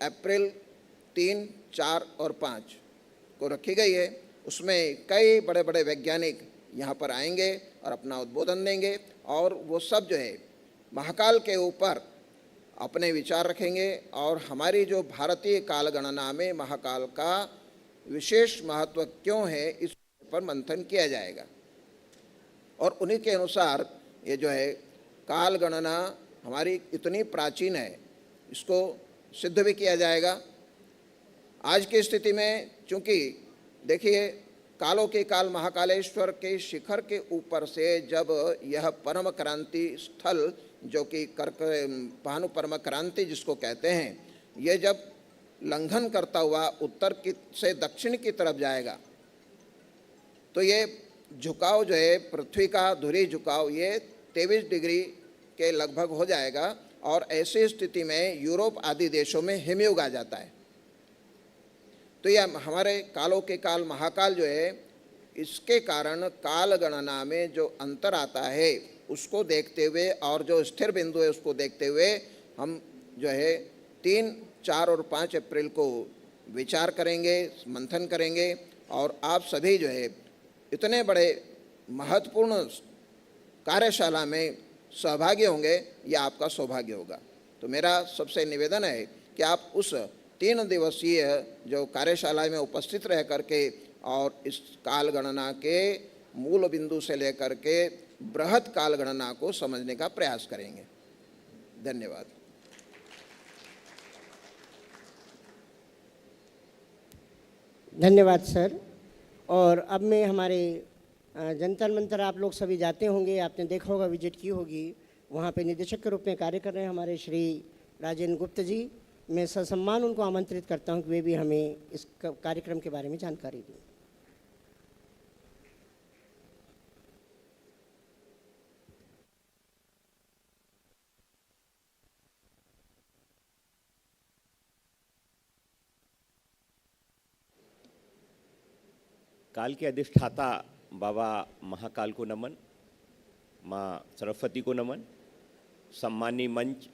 अप्रैल 3, 4 और 5 को रखी गई है। उसमें कई बड़े बड़े वैज्ञानिक यहाँ पर आएंगे और अपना उद्बोधन देंगे और वो सब जो है महाकाल के ऊपर अपने विचार रखेंगे और हमारी जो भारतीय काल गणना में महाकाल का विशेष महत्व क्यों है इस पर मंथन किया जाएगा। और उन्हीं के अनुसार ये जो है काल गणना हमारी इतनी प्राचीन है, इसको सिद्ध भी किया जाएगा। आज की स्थिति में चूँकि देखिए कालों के काल महाकालेश्वर के शिखर के ऊपर से जब यह परम क्रांति स्थल जो कि भानु परम क्रांति जिसको कहते हैं, यह जब लंघन करता हुआ उत्तर की से दक्षिण की तरफ जाएगा तो ये झुकाव जो है पृथ्वी का धुरी झुकाव ये 23 डिग्री के लगभग हो जाएगा और ऐसी स्थिति में यूरोप आदि देशों में हिमयुग आ जाता है। तो यह हमारे कालों के काल महाकाल जो है इसके कारण काल गणना में जो अंतर आता है उसको देखते हुए और जो स्थिर बिंदु है उसको देखते हुए हम जो है 3, 4 और 5 अप्रैल को विचार करेंगे, मंथन करेंगे और आप सभी जो है इतने बड़े महत्वपूर्ण कार्यशाला में सहभागी होंगे, यह आपका सौभाग्य होगा। तो मेरा सबसे निवेदन है कि आप उस 3 दिवसीय जो कार्यशाला में उपस्थित रह करके और इस काल गणना के मूल बिंदु से लेकर के बृहत काल गणना को समझने का प्रयास करेंगे। धन्यवाद। धन्यवाद सर। और अब मैं हमारे जंतर मंतर आप लोग सभी जाते होंगे, आपने देखा होगा, विजिट की होगी, वहाँ पे निदेशक के रूप में कार्य कर रहे हैं हमारे श्री राजेंद्र गुप्ता जी। मैं ससम्मान उनको आमंत्रित करता हूँ कि वे भी हमें इस कार्यक्रम के बारे में जानकारी दें। काल के अधिष्ठाता बाबा महाकाल को नमन, माँ सरस्वती को नमन, सम्मानी मंच,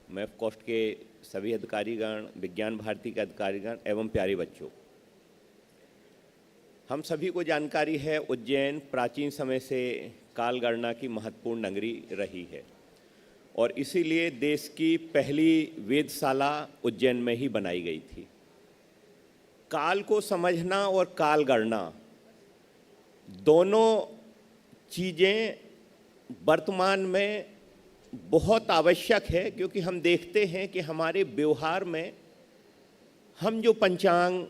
मैफ कोस्ट के सभी अधिकारीगण, विज्ञान भारती के अधिकारीगण एवं प्यारे बच्चों, हम सभी को जानकारी है उज्जैन प्राचीन समय से काल गणना की महत्वपूर्ण नगरी रही है और इसीलिए देश की पहली वेधशाला उज्जैन में ही बनाई गई थी। काल को समझना और काल गणना दोनों चीज़ें वर्तमान में बहुत आवश्यक है, क्योंकि हम देखते हैं कि हमारे व्यवहार में हम जो पंचांग,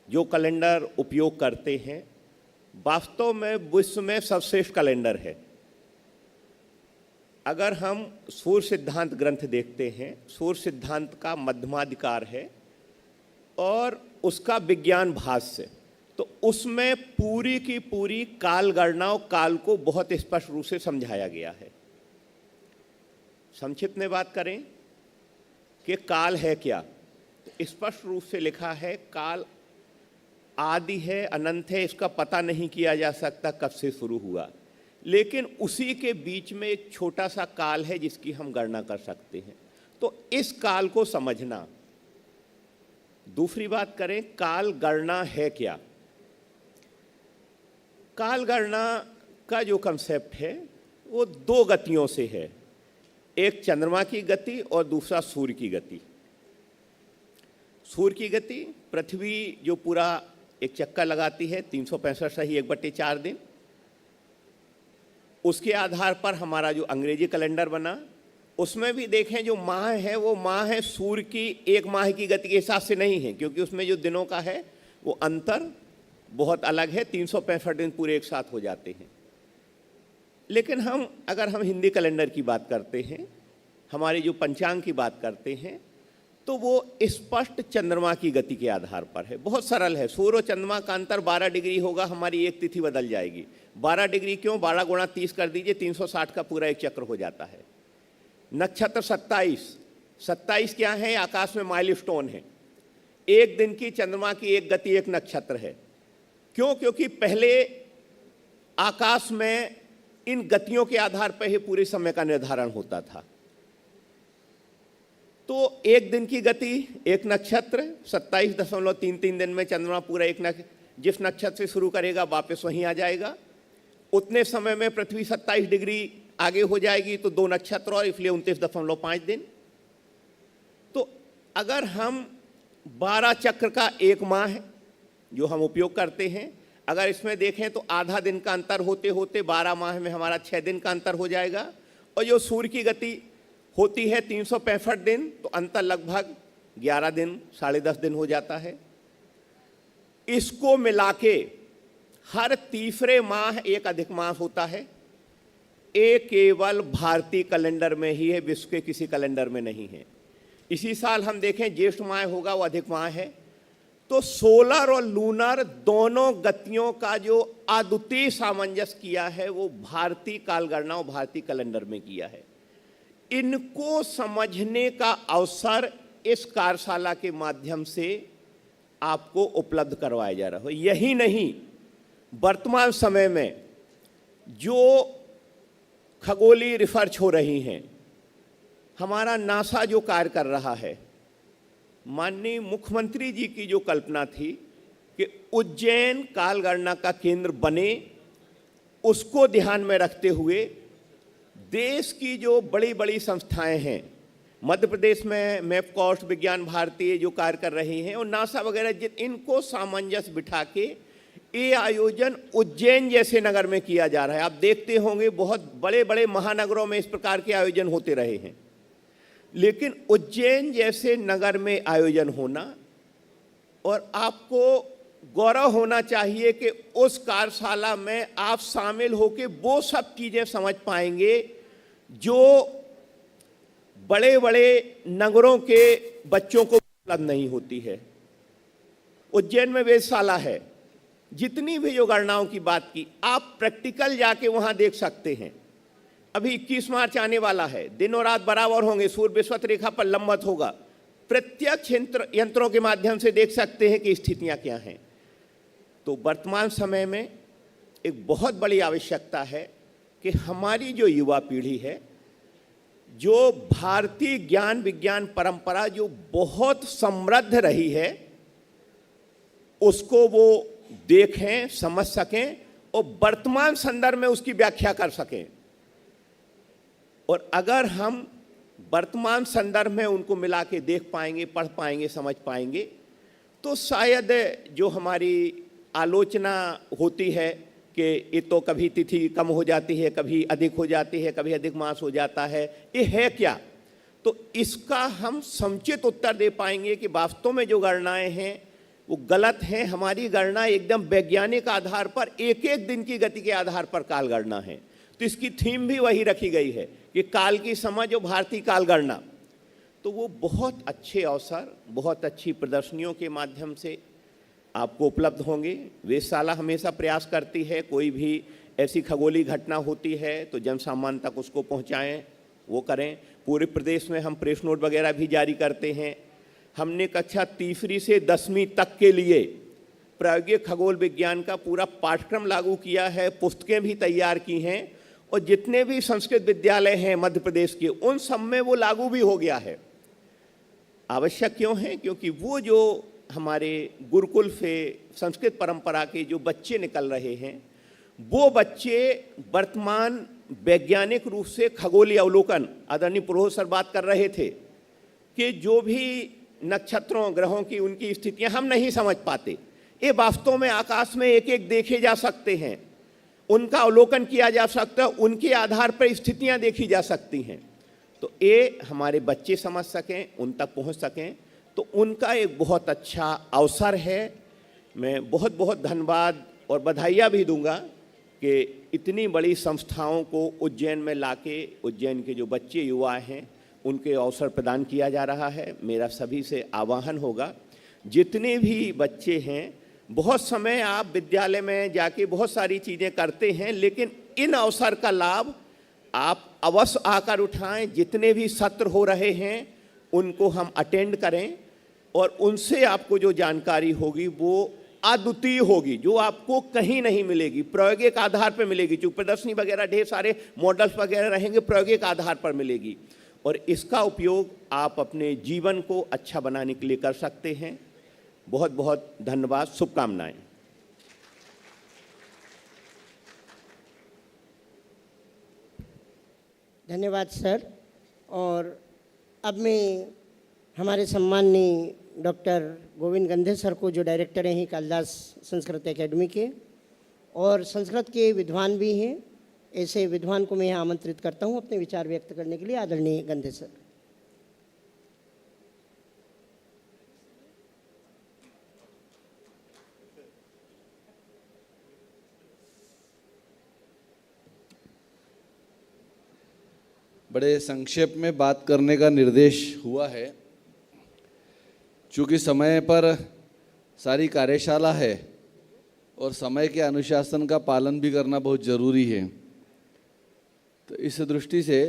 जो कैलेंडर उपयोग करते हैं, वास्तव में विश्व में सर्वश्रेष्ठ कैलेंडर है। अगर हम सूर्य सिद्धांत ग्रंथ देखते हैं, सूर्य सिद्धांत का मध्यमाधिकार है और उसका विज्ञान भाष्य, तो उसमें पूरी की पूरी काल गणना और काल को बहुत स्पष्ट रूप से समझाया गया है। संक्षिप्त में बात करें कि काल है क्या, तो स्पष्ट रूप से लिखा है काल आदि है, अनंत है, इसका पता नहीं किया जा सकता कब से शुरू हुआ, लेकिन उसी के बीच में एक छोटा सा काल है जिसकी हम गणना कर सकते हैं। तो इस काल को समझना। दूसरी बात करें, काल गणना है क्या। काल गणना का जो कंसेप्ट है वो 2 गतियों से है, एक चंद्रमा की गति और दूसरा सूर्य की गति। सूर्य की गति, पृथ्वी जो पूरा एक चक्कर लगाती है 365 सही 1/4 दिन, उसके आधार पर हमारा जो अंग्रेजी कैलेंडर बना, उसमें भी देखें जो माह है वो माह है सूर्य की एक माह की गति के हिसाब से नहीं है, क्योंकि उसमें जो दिनों का है वो अंतर बहुत अलग है, 365 दिन पूरे एक साथ हो जाते हैं। लेकिन अगर हम हिंदी कैलेंडर की बात करते हैं, हमारी जो पंचांग की बात करते हैं, तो वो स्पष्ट चंद्रमा की गति के आधार पर है। बहुत सरल है, सूर्य और चंद्रमा का अंतर 12 डिग्री होगा, हमारी एक तिथि बदल जाएगी। 12 डिग्री क्यों, 12 गुणा 30 कर दीजिए, 360 का पूरा एक चक्र हो जाता है। नक्षत्र 27 क्या है, आकाश में माइलस्टोन है। एक दिन की चंद्रमा की एक गति एक नक्षत्र है। क्यों, क्योंकि पहले आकाश में इन गतियों के आधार पर ही पूरे समय का निर्धारण होता था। तो एक दिन की गति, एक नक्षत्र 27.33 दिन में चंद्रमा पूरा जिस नक्षत्र से शुरू करेगा वापस वहीं आ जाएगा। उतने समय में पृथ्वी 27 डिग्री आगे हो जाएगी, तो 2 नक्षत्र और, इसलिए 29.5 दिन। तो अगर हम 12 चक्र का एक माह है जो हम उपयोग करते हैं, अगर इसमें देखें तो आधा दिन का अंतर होते होते 12 माह में हमारा 6 दिन का अंतर हो जाएगा। और जो सूर्य की गति होती है 365 दिन, तो अंतर लगभग 11 दिन, 10.5 दिन हो जाता है। इसको मिला के हर तीसरे माह एक अधिक मास होता है। ये केवल भारतीय कैलेंडर में ही है, विश्व के किसी कैलेंडर में नहीं है। इसी साल हम देखें ज्येष्ठ माह होगा, वो अधिक माह है। तो सोलर और लूनर दोनों गतियों का जो अद्वितीय सामंजस्य किया है वो भारतीय कालगणना और भारतीय कैलेंडर में किया है। इनको समझने का अवसर इस कार्यशाला के माध्यम से आपको उपलब्ध करवाया जा रहा है। यही नहीं, वर्तमान समय में जो खगोलीय रिसर्च हो रही हैं, हमारा नासा जो कार्य कर रहा है, माननीय मुख्यमंत्री जी की जो कल्पना थी कि उज्जैन कालगणना का केंद्र बने, उसको ध्यान में रखते हुए देश की जो बड़ी बड़ी संस्थाएं हैं, मध्य प्रदेश में मैपकॉस्ट, विज्ञान भारती जो कार्य कर रही हैं, और नासा वगैरह, इनको सामंजस्य बिठा के ये आयोजन उज्जैन जैसे नगर में किया जा रहा है। आप देखते होंगे बहुत बड़े बड़े महानगरों में इस प्रकार के आयोजन होते रहे हैं, लेकिन उज्जैन जैसे नगर में आयोजन होना, और आपको गौरव होना चाहिए कि उस कार्यशाला में आप शामिल होकर वो सब चीज़ें समझ पाएंगे जो बड़े बड़े नगरों के बच्चों को उपलब्ध नहीं होती है। उज्जैन में वेधशाला है, जितनी भी जो गणनाओं की बात की, आप प्रैक्टिकल जाके वहाँ देख सकते हैं। अभी 21 मार्च आने वाला है, दिन और रात बराबर होंगे, सूर्य विषुवत रेखा पर लंबवत होगा। प्रत्यक्ष यंत्रों के माध्यम से देख सकते हैं कि स्थितियाँ क्या हैं। तो वर्तमान समय में एक बहुत बड़ी आवश्यकता है कि हमारी जो युवा पीढ़ी है, जो भारतीय ज्ञान विज्ञान परंपरा जो बहुत समृद्ध रही है, उसको वो देखें, समझ सकें और वर्तमान संदर्भ में उसकी व्याख्या कर सकें। और अगर हम वर्तमान संदर्भ में उनको मिला के देख पाएंगे, पढ़ पाएंगे, समझ पाएंगे, तो शायद जो हमारी आलोचना होती है कि ये तो कभी तिथि कम हो जाती है, कभी अधिक हो जाती है, कभी अधिक मास हो जाता है, ये है क्या, तो इसका हम समुचित उत्तर दे पाएंगे कि वास्तव में जो गणनाएं हैं वो गलत हैं। हमारी गणना एकदम वैज्ञानिक आधार पर, एक एक दिन की गति के आधार पर काल गणना है। तो इसकी थीम भी वही रखी गई है कि काल की समझ और भारतीय काल गणना। तो वो बहुत अच्छे अवसर, बहुत अच्छी प्रदर्शनियों के माध्यम से आपको उपलब्ध होंगे। वेधशाला हमेशा प्रयास करती है, कोई भी ऐसी खगोलीय घटना होती है तो जन सामान्य तक उसको पहुंचाएं, वो करें। पूरे प्रदेश में हम प्रेस नोट वगैरह भी जारी करते हैं। हमने कक्षा तीसरी से 10वीं तक के लिए प्रायोगिक खगोल विज्ञान का पूरा पाठ्यक्रम लागू किया है, पुस्तकें भी तैयार की हैं, और जितने भी संस्कृत विद्यालय हैं मध्य प्रदेश के, उन सब में वो लागू भी हो गया है। आवश्यक क्यों है? क्योंकि वो जो हमारे गुरुकुल से संस्कृत परंपरा के जो बच्चे निकल रहे हैं, वो बच्चे वर्तमान वैज्ञानिक रूप से खगोलीय अवलोकन, आदरणीय पुरोहित सर बात कर रहे थे कि जो भी नक्षत्रों ग्रहों की उनकी स्थितियां हम नहीं समझ पाते, ये वास्तव में आकाश में एक एक देखे जा सकते हैं, उनका अवलोकन किया जा सकता है, उनके आधार पर स्थितियां देखी जा सकती हैं। तो ये हमारे बच्चे समझ सकें, उन तक पहुंच सकें, तो उनका एक बहुत अच्छा अवसर है। मैं बहुत बहुत धन्यवाद और बधाइयाँ भी दूंगा कि इतनी बड़ी संस्थाओं को उज्जैन में लाके उज्जैन के जो बच्चे युवा हैं उनके अवसर प्रदान किया जा रहा है। मेरा सभी से आह्वान होगा, जितने भी बच्चे हैं, बहुत समय आप विद्यालय में जाके बहुत सारी चीज़ें करते हैं, लेकिन इन अवसर का लाभ आप अवश्य आकर उठाएं। जितने भी सत्र हो रहे हैं उनको हम अटेंड करें, और उनसे आपको जो जानकारी होगी वो अद्वितीय होगी, जो आपको कहीं नहीं मिलेगी, प्रायोगिक आधार पर मिलेगी। जो प्रदर्शनी वगैरह ढेर सारे मॉडल्स वगैरह रहेंगे, प्रायोगिक आधार पर मिलेगी, और इसका उपयोग आप अपने जीवन को अच्छा बनाने के लिए कर सकते हैं। बहुत बहुत धन्यवाद, शुभकामनाएं। धन्यवाद सर। और अब मैं हमारे सम्माननीय डॉक्टर गोविंद गंधे सर को, जो डायरेक्टर हैं कालिदास संस्कृत एकेडमी के और संस्कृत के विद्वान भी हैं, ऐसे विद्वान को मैं यहाँ आमंत्रित करता हूँ अपने विचार व्यक्त करने के लिए। आदरणीय गंधे सर। बड़े संक्षेप में बात करने का निर्देश हुआ है। चूँकि समय पर सारी कार्यशाला है और समय के अनुशासन का पालन भी करना बहुत ज़रूरी है, तो इस दृष्टि से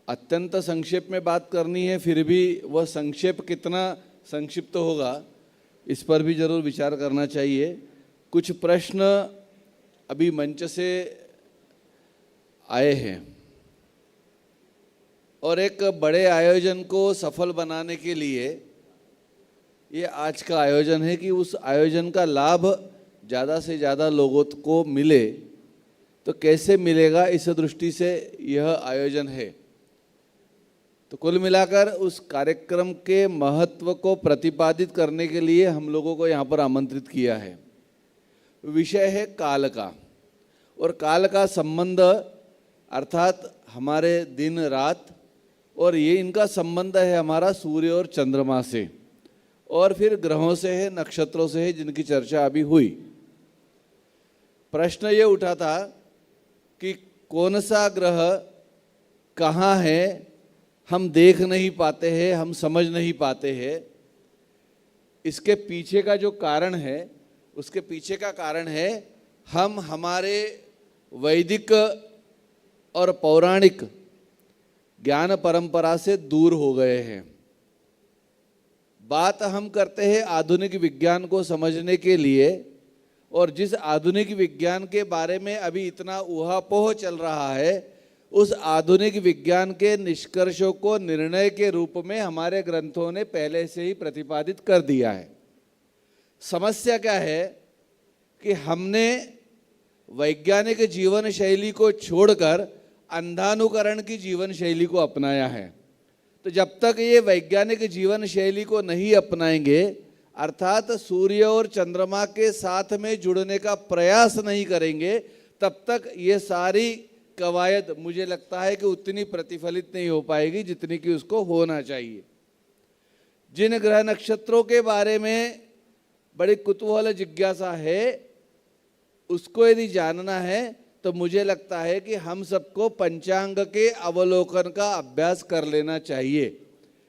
अत्यंत संक्षेप में बात करनी है। फिर भी वह संक्षेप कितना संक्षिप्त होगा, इस पर भी ज़रूर विचार करना चाहिए। कुछ प्रश्न अभी मंच से आए हैं और एक बड़े आयोजन को सफल बनाने के लिए ये आज का आयोजन है कि उस आयोजन का लाभ ज़्यादा से ज़्यादा लोगों को मिले। तो कैसे मिलेगा, इस दृष्टि से यह आयोजन है। तो कुल मिलाकर उस कार्यक्रम के महत्व को प्रतिपादित करने के लिए हम लोगों को यहाँ पर आमंत्रित किया है। विषय है काल का, और काल का संबंध अर्थात हमारे दिन रात, और ये इनका संबंध है हमारा सूर्य और चंद्रमा से, और फिर ग्रहों से है, नक्षत्रों से है, जिनकी चर्चा अभी हुई। प्रश्न ये उठा था कि कौन सा ग्रह कहाँ है, हम देख नहीं पाते हैं, हम समझ नहीं पाते हैं। इसके पीछे का जो कारण है, उसके पीछे का कारण है हम हमारे वैदिक और पौराणिक ज्ञान परंपरा से दूर हो गए हैं। बात हम करते हैं आधुनिक विज्ञान को समझने के लिए, और जिस आधुनिक विज्ञान के बारे में अभी इतना ऊहापोह चल रहा है, उस आधुनिक विज्ञान के निष्कर्षों को निर्णय के रूप में हमारे ग्रंथों ने पहले से ही प्रतिपादित कर दिया है। समस्या क्या है कि हमने वैज्ञानिक जीवन शैली को छोड़कर अंधानुकरण की जीवन शैली को अपनाया है। तो जब तक ये वैज्ञानिक जीवन शैली को नहीं अपनाएंगे, अर्थात सूर्य और चंद्रमा के साथ में जुड़ने का प्रयास नहीं करेंगे, तब तक ये सारी कवायद मुझे लगता है कि उतनी प्रतिफलित नहीं हो पाएगी जितनी कि उसको होना चाहिए। जिन ग्रह नक्षत्रों के बारे में बड़ी कुतूहल जिज्ञासा है, उसको यदि जानना है तो मुझे लगता है कि हम सबको पंचांग के अवलोकन का अभ्यास कर लेना चाहिए।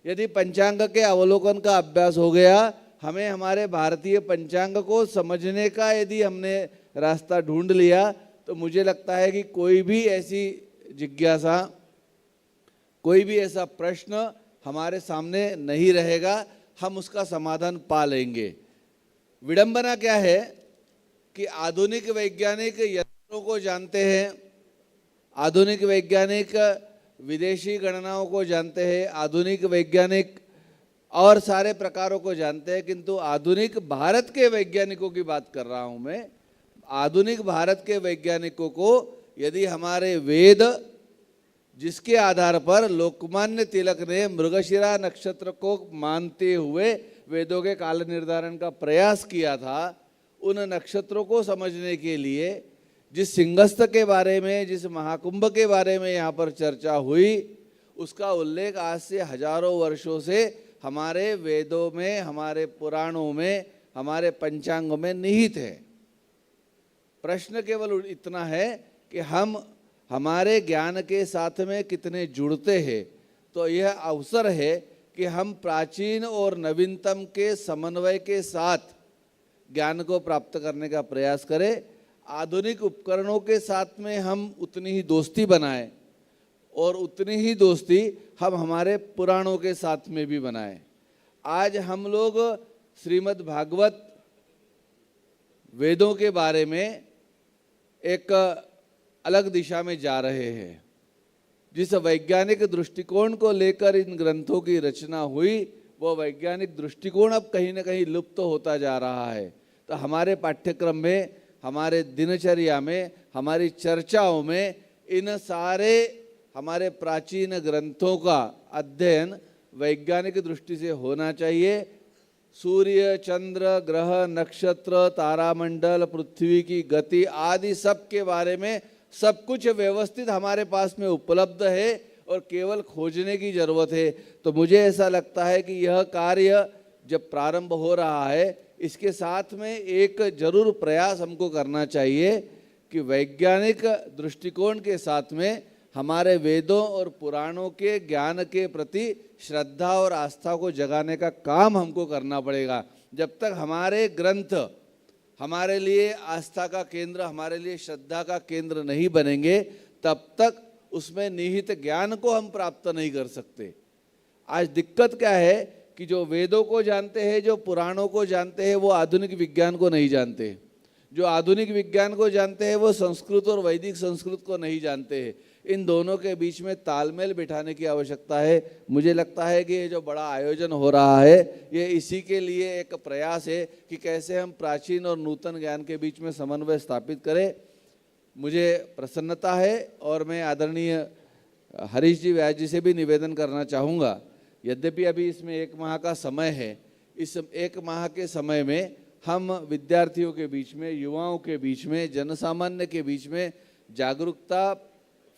यदि पंचांग के अवलोकन का अभ्यास हो गया, हमें हमारे भारतीय पंचांग को समझने का यदि हमने रास्ता ढूंढ लिया, तो मुझे लगता है कि कोई भी ऐसी जिज्ञासा, कोई भी ऐसा प्रश्न हमारे सामने नहीं रहेगा, हम उसका समाधान पा लेंगे। विडंबना क्या है कि आधुनिक वैज्ञानिक यंत्रों को जानते हैं, आधुनिक वैज्ञानिक विदेशी गणनाओं को जानते हैं, आधुनिक वैज्ञानिक और सारे प्रकारों को जानते हैं, किंतु आधुनिक भारत के वैज्ञानिकों की बात कर रहा हूँ मैं। आधुनिक भारत के वैज्ञानिकों को यदि हमारे वेद, जिसके आधार पर लोकमान्य तिलक ने मृगशिरा नक्षत्र को मानते हुए वेदों के काल निर्धारण का प्रयास किया था, उन नक्षत्रों को समझने के लिए जिस सिंहस्थ के बारे में, जिस महाकुंभ के बारे में यहाँ पर चर्चा हुई, उसका उल्लेख आज से हजारों वर्षों से हमारे वेदों में, हमारे पुराणों में, हमारे पंचांग में निहित है। प्रश्न केवल इतना है कि हम हमारे ज्ञान के साथ में कितने जुड़ते हैं। तो यह अवसर है कि हम प्राचीन और नवीनतम के समन्वय के साथ ज्ञान को प्राप्त करने का प्रयास करें। आधुनिक उपकरणों के साथ में हम उतनी ही दोस्ती बनाएं, और उतनी ही दोस्ती हम हमारे पुराणों के साथ में भी बनाएं। आज हम लोग श्रीमद् भागवत वेदों के बारे में एक अलग दिशा में जा रहे हैं। जिस वैज्ञानिक दृष्टिकोण को लेकर इन ग्रंथों की रचना हुई, वो वैज्ञानिक दृष्टिकोण अब कहीं ना कहीं लुप्त होता जा रहा है। तो हमारे पाठ्यक्रम में, हमारे दिनचर्या में, हमारी चर्चाओं में इन सारे हमारे प्राचीन ग्रंथों का अध्ययन वैज्ञानिक दृष्टि से होना चाहिए। सूर्य, चंद्र, ग्रह, नक्षत्र, तारामंडल, पृथ्वी की गति आदि सब के बारे में सब कुछ व्यवस्थित हमारे पास में उपलब्ध है और केवल खोजने की जरूरत है। तो मुझे ऐसा लगता है कि यह कार्य जब प्रारंभ हो रहा है, इसके साथ में एक जरूर प्रयास हमको करना चाहिए कि वैज्ञानिक दृष्टिकोण के साथ में हमारे वेदों और पुराणों के ज्ञान के प्रति श्रद्धा और आस्था को जगाने का काम हमको करना पड़ेगा। जब तक हमारे ग्रंथ हमारे लिए आस्था का केंद्र, हमारे लिए श्रद्धा का केंद्र नहीं बनेंगे, तब तक उसमें निहित ज्ञान को हम प्राप्त नहीं कर सकते। आज दिक्कत क्या है कि जो वेदों को जानते हैं, जो पुराणों को जानते हैं, वो आधुनिक विज्ञान को नहीं जानते। जो आधुनिक विज्ञान को जानते हैं, वो संस्कृत और वैदिक संस्कृत को नहीं जानते हैं। इन दोनों के बीच में तालमेल बिठाने की आवश्यकता है। मुझे लगता है कि ये जो बड़ा आयोजन हो रहा है, ये इसी के लिए एक प्रयास है कि कैसे हम प्राचीन और नूतन ज्ञान के बीच में समन्वय स्थापित करें। मुझे प्रसन्नता है और मैं आदरणीय हरीश जी व्यास जी से भी निवेदन करना चाहूँगा, यद्यपि अभी इसमें 1 माह का समय है, इस 1 माह के समय में हम विद्यार्थियों के बीच में, युवाओं के बीच में, जनसामान्य के बीच में जागरूकता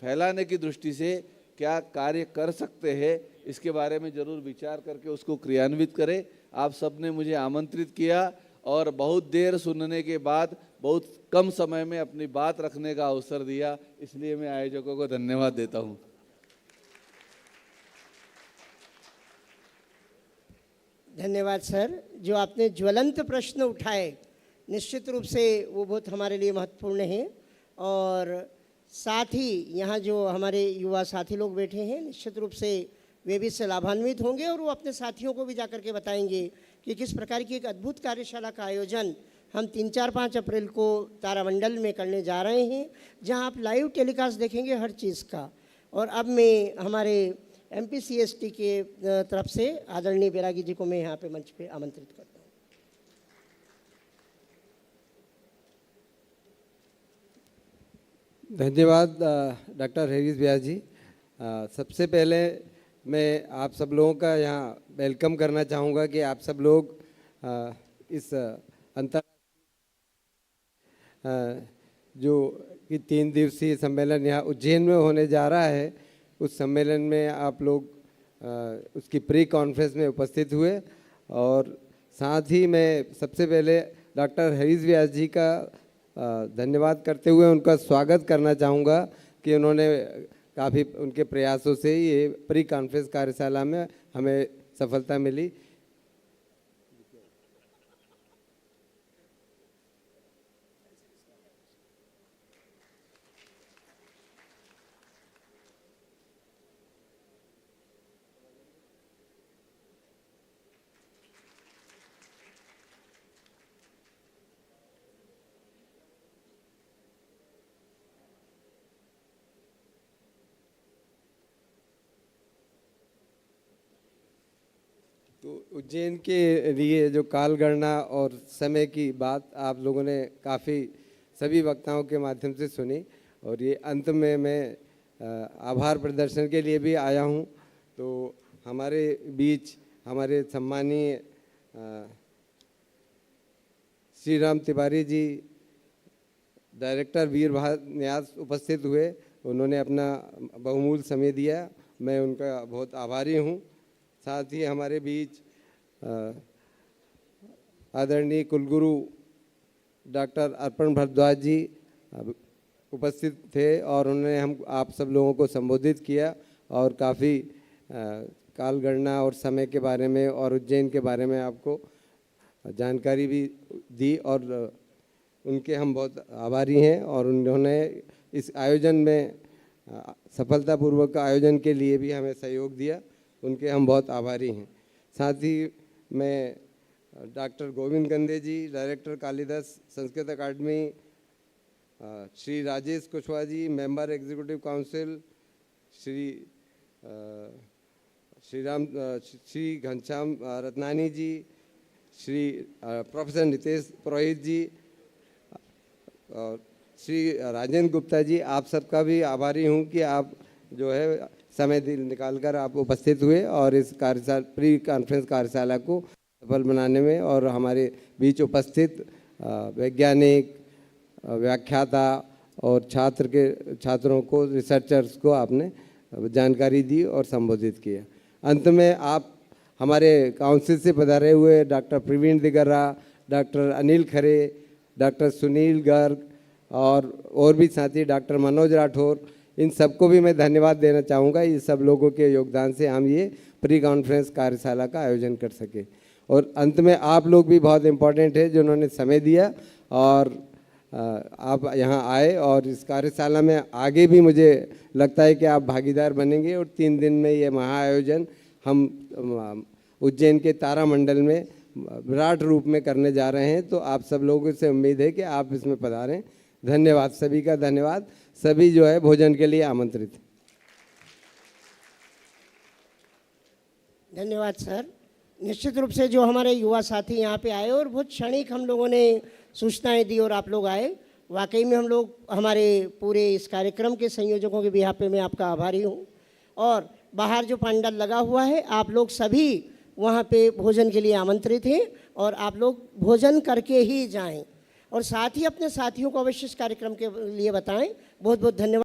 फैलाने की दृष्टि से क्या कार्य कर सकते हैं, इसके बारे में जरूर विचार करके उसको क्रियान्वित करें। आप सबने मुझे आमंत्रित किया और बहुत देर सुनने के बाद बहुत कम समय में अपनी बात रखने का अवसर दिया, इसलिए मैं आयोजकों को धन्यवाद देता हूँ। धन्यवाद सर। जो आपने ज्वलंत प्रश्न उठाए, निश्चित रूप से वो बहुत हमारे लिए महत्वपूर्ण है। और साथ ही यहाँ जो हमारे युवा साथी लोग बैठे हैं, निश्चित रूप से वे भी इससे लाभान्वित होंगे और वो अपने साथियों को भी जाकर के बताएंगे कि किस प्रकार की एक अद्भुत कार्यशाला का आयोजन हम 3, 4, 5 अप्रैल को तारामंडल में करने जा रहे हैं, जहाँ आप लाइव टेलीकास्ट देखेंगे हर चीज़ का। और अब मैं हमारे MPCST के तरफ से आदरणीय बैरागी जी को मैं यहाँ पे मंच पे आमंत्रित करता हूँ। धन्यवाद डॉक्टर हरीश व्यास जी। सबसे पहले मैं आप सब लोगों का यहाँ वेलकम करना चाहूँगा कि आप सब लोग इस जो कि 3 दिवसीय सम्मेलन यहाँ उज्जैन में होने जा रहा है, उस सम्मेलन में आप लोग उसकी प्री कॉन्फ्रेंस में उपस्थित हुए। और साथ ही मैं सबसे पहले डॉक्टर हरीश व्यास जी का धन्यवाद करते हुए उनका स्वागत करना चाहूँगा कि उन्होंने काफ़ी उनके प्रयासों से ये प्री कॉन्फ्रेंस कार्यशाला में हमें सफलता मिली। तो उज्जैन के लिए जो काल गणना और समय की बात आप लोगों ने काफ़ी सभी वक्ताओं के माध्यम से सुनी, और ये अंत में मैं आभार प्रदर्शन के लिए भी आया हूँ। तो हमारे बीच हमारे सम्मानीय श्री राम तिवारी जी, डायरेक्टर वीर भारत न्यास उपस्थित हुए, उन्होंने अपना बहुमूल्य समय दिया, मैं उनका बहुत आभारी हूँ। साथ ही हमारे बीच आदरणीय कुलगुरु डॉक्टर अर्पण भारद्वाज जी उपस्थित थे और उन्होंने हम आप सब लोगों को संबोधित किया और काफ़ी काल गणना और समय के बारे में और उज्जैन के बारे में आपको जानकारी भी दी, और उनके हम बहुत आभारी हैं। और उन्होंने इस आयोजन में सफलतापूर्वक आयोजन के लिए भी हमें सहयोग दिया, उनके हम बहुत आभारी हैं। साथ ही मैं doctor Govind Gande ji, director Kalidas Sanskrit academy, Shri Rajesh Kushwaha ji, member executive council, Shri Ghanshyam Ratnani ji, Shri professor Nitesh Purohit ji और श्री राजेंद्र गुप्ता जी, आप सबका भी आभारी हूँ कि आप जो है समय निकालकर आप उपस्थित हुए और इस प्री कॉन्फ्रेंस कार्यशाला को सफल बनाने में, और हमारे बीच उपस्थित वैज्ञानिक, व्याख्याता और छात्रों को, रिसर्चर्स को आपने जानकारी दी और संबोधित किया। अंत में आप हमारे काउंसिल से पधारे हुए डॉक्टर प्रवीण दिगर्रा, डॉक्टर अनिल खरे, डॉक्टर सुनील गर्ग और भी साथी डॉक्टर मनोज राठौर, इन सबको भी मैं धन्यवाद देना चाहूँगा। ये सब लोगों के योगदान से हम ये प्री कॉन्फ्रेंस कार्यशाला का आयोजन कर सके। और अंत में आप लोग भी बहुत इम्पोर्टेंट है जिन्होंने समय दिया और आप यहाँ आए, और इस कार्यशाला में आगे भी मुझे लगता है कि आप भागीदार बनेंगे और 3 दिन में ये महाआयोजन हम उज्जैन के तारामंडल में विराट रूप में करने जा रहे हैं। तो आप सब लोगों से उम्मीद है कि आप इसमें पधारें। धन्यवाद, सभी का धन्यवाद। सभी जो है भोजन के लिए आमंत्रित। धन्यवाद सर। निश्चित रूप से जो हमारे युवा साथी यहाँ पे आए और बहुत क्षणिक हम लोगों ने सूचनाएं दी और आप लोग आए, वाकई में हम लोग हमारे पूरे इस कार्यक्रम के संयोजकों के बिहाफ पे मैं आपका आभारी हूँ। और बाहर जो पंडाल लगा हुआ है, आप लोग सभी वहाँ पे भोजन के लिए आमंत्रित हैं और आप लोग भोजन करके ही जाएं, और साथ ही अपने साथियों को अवश्य इस कार्यक्रम के लिए बताएं। बहुत बहुत धन्यवाद।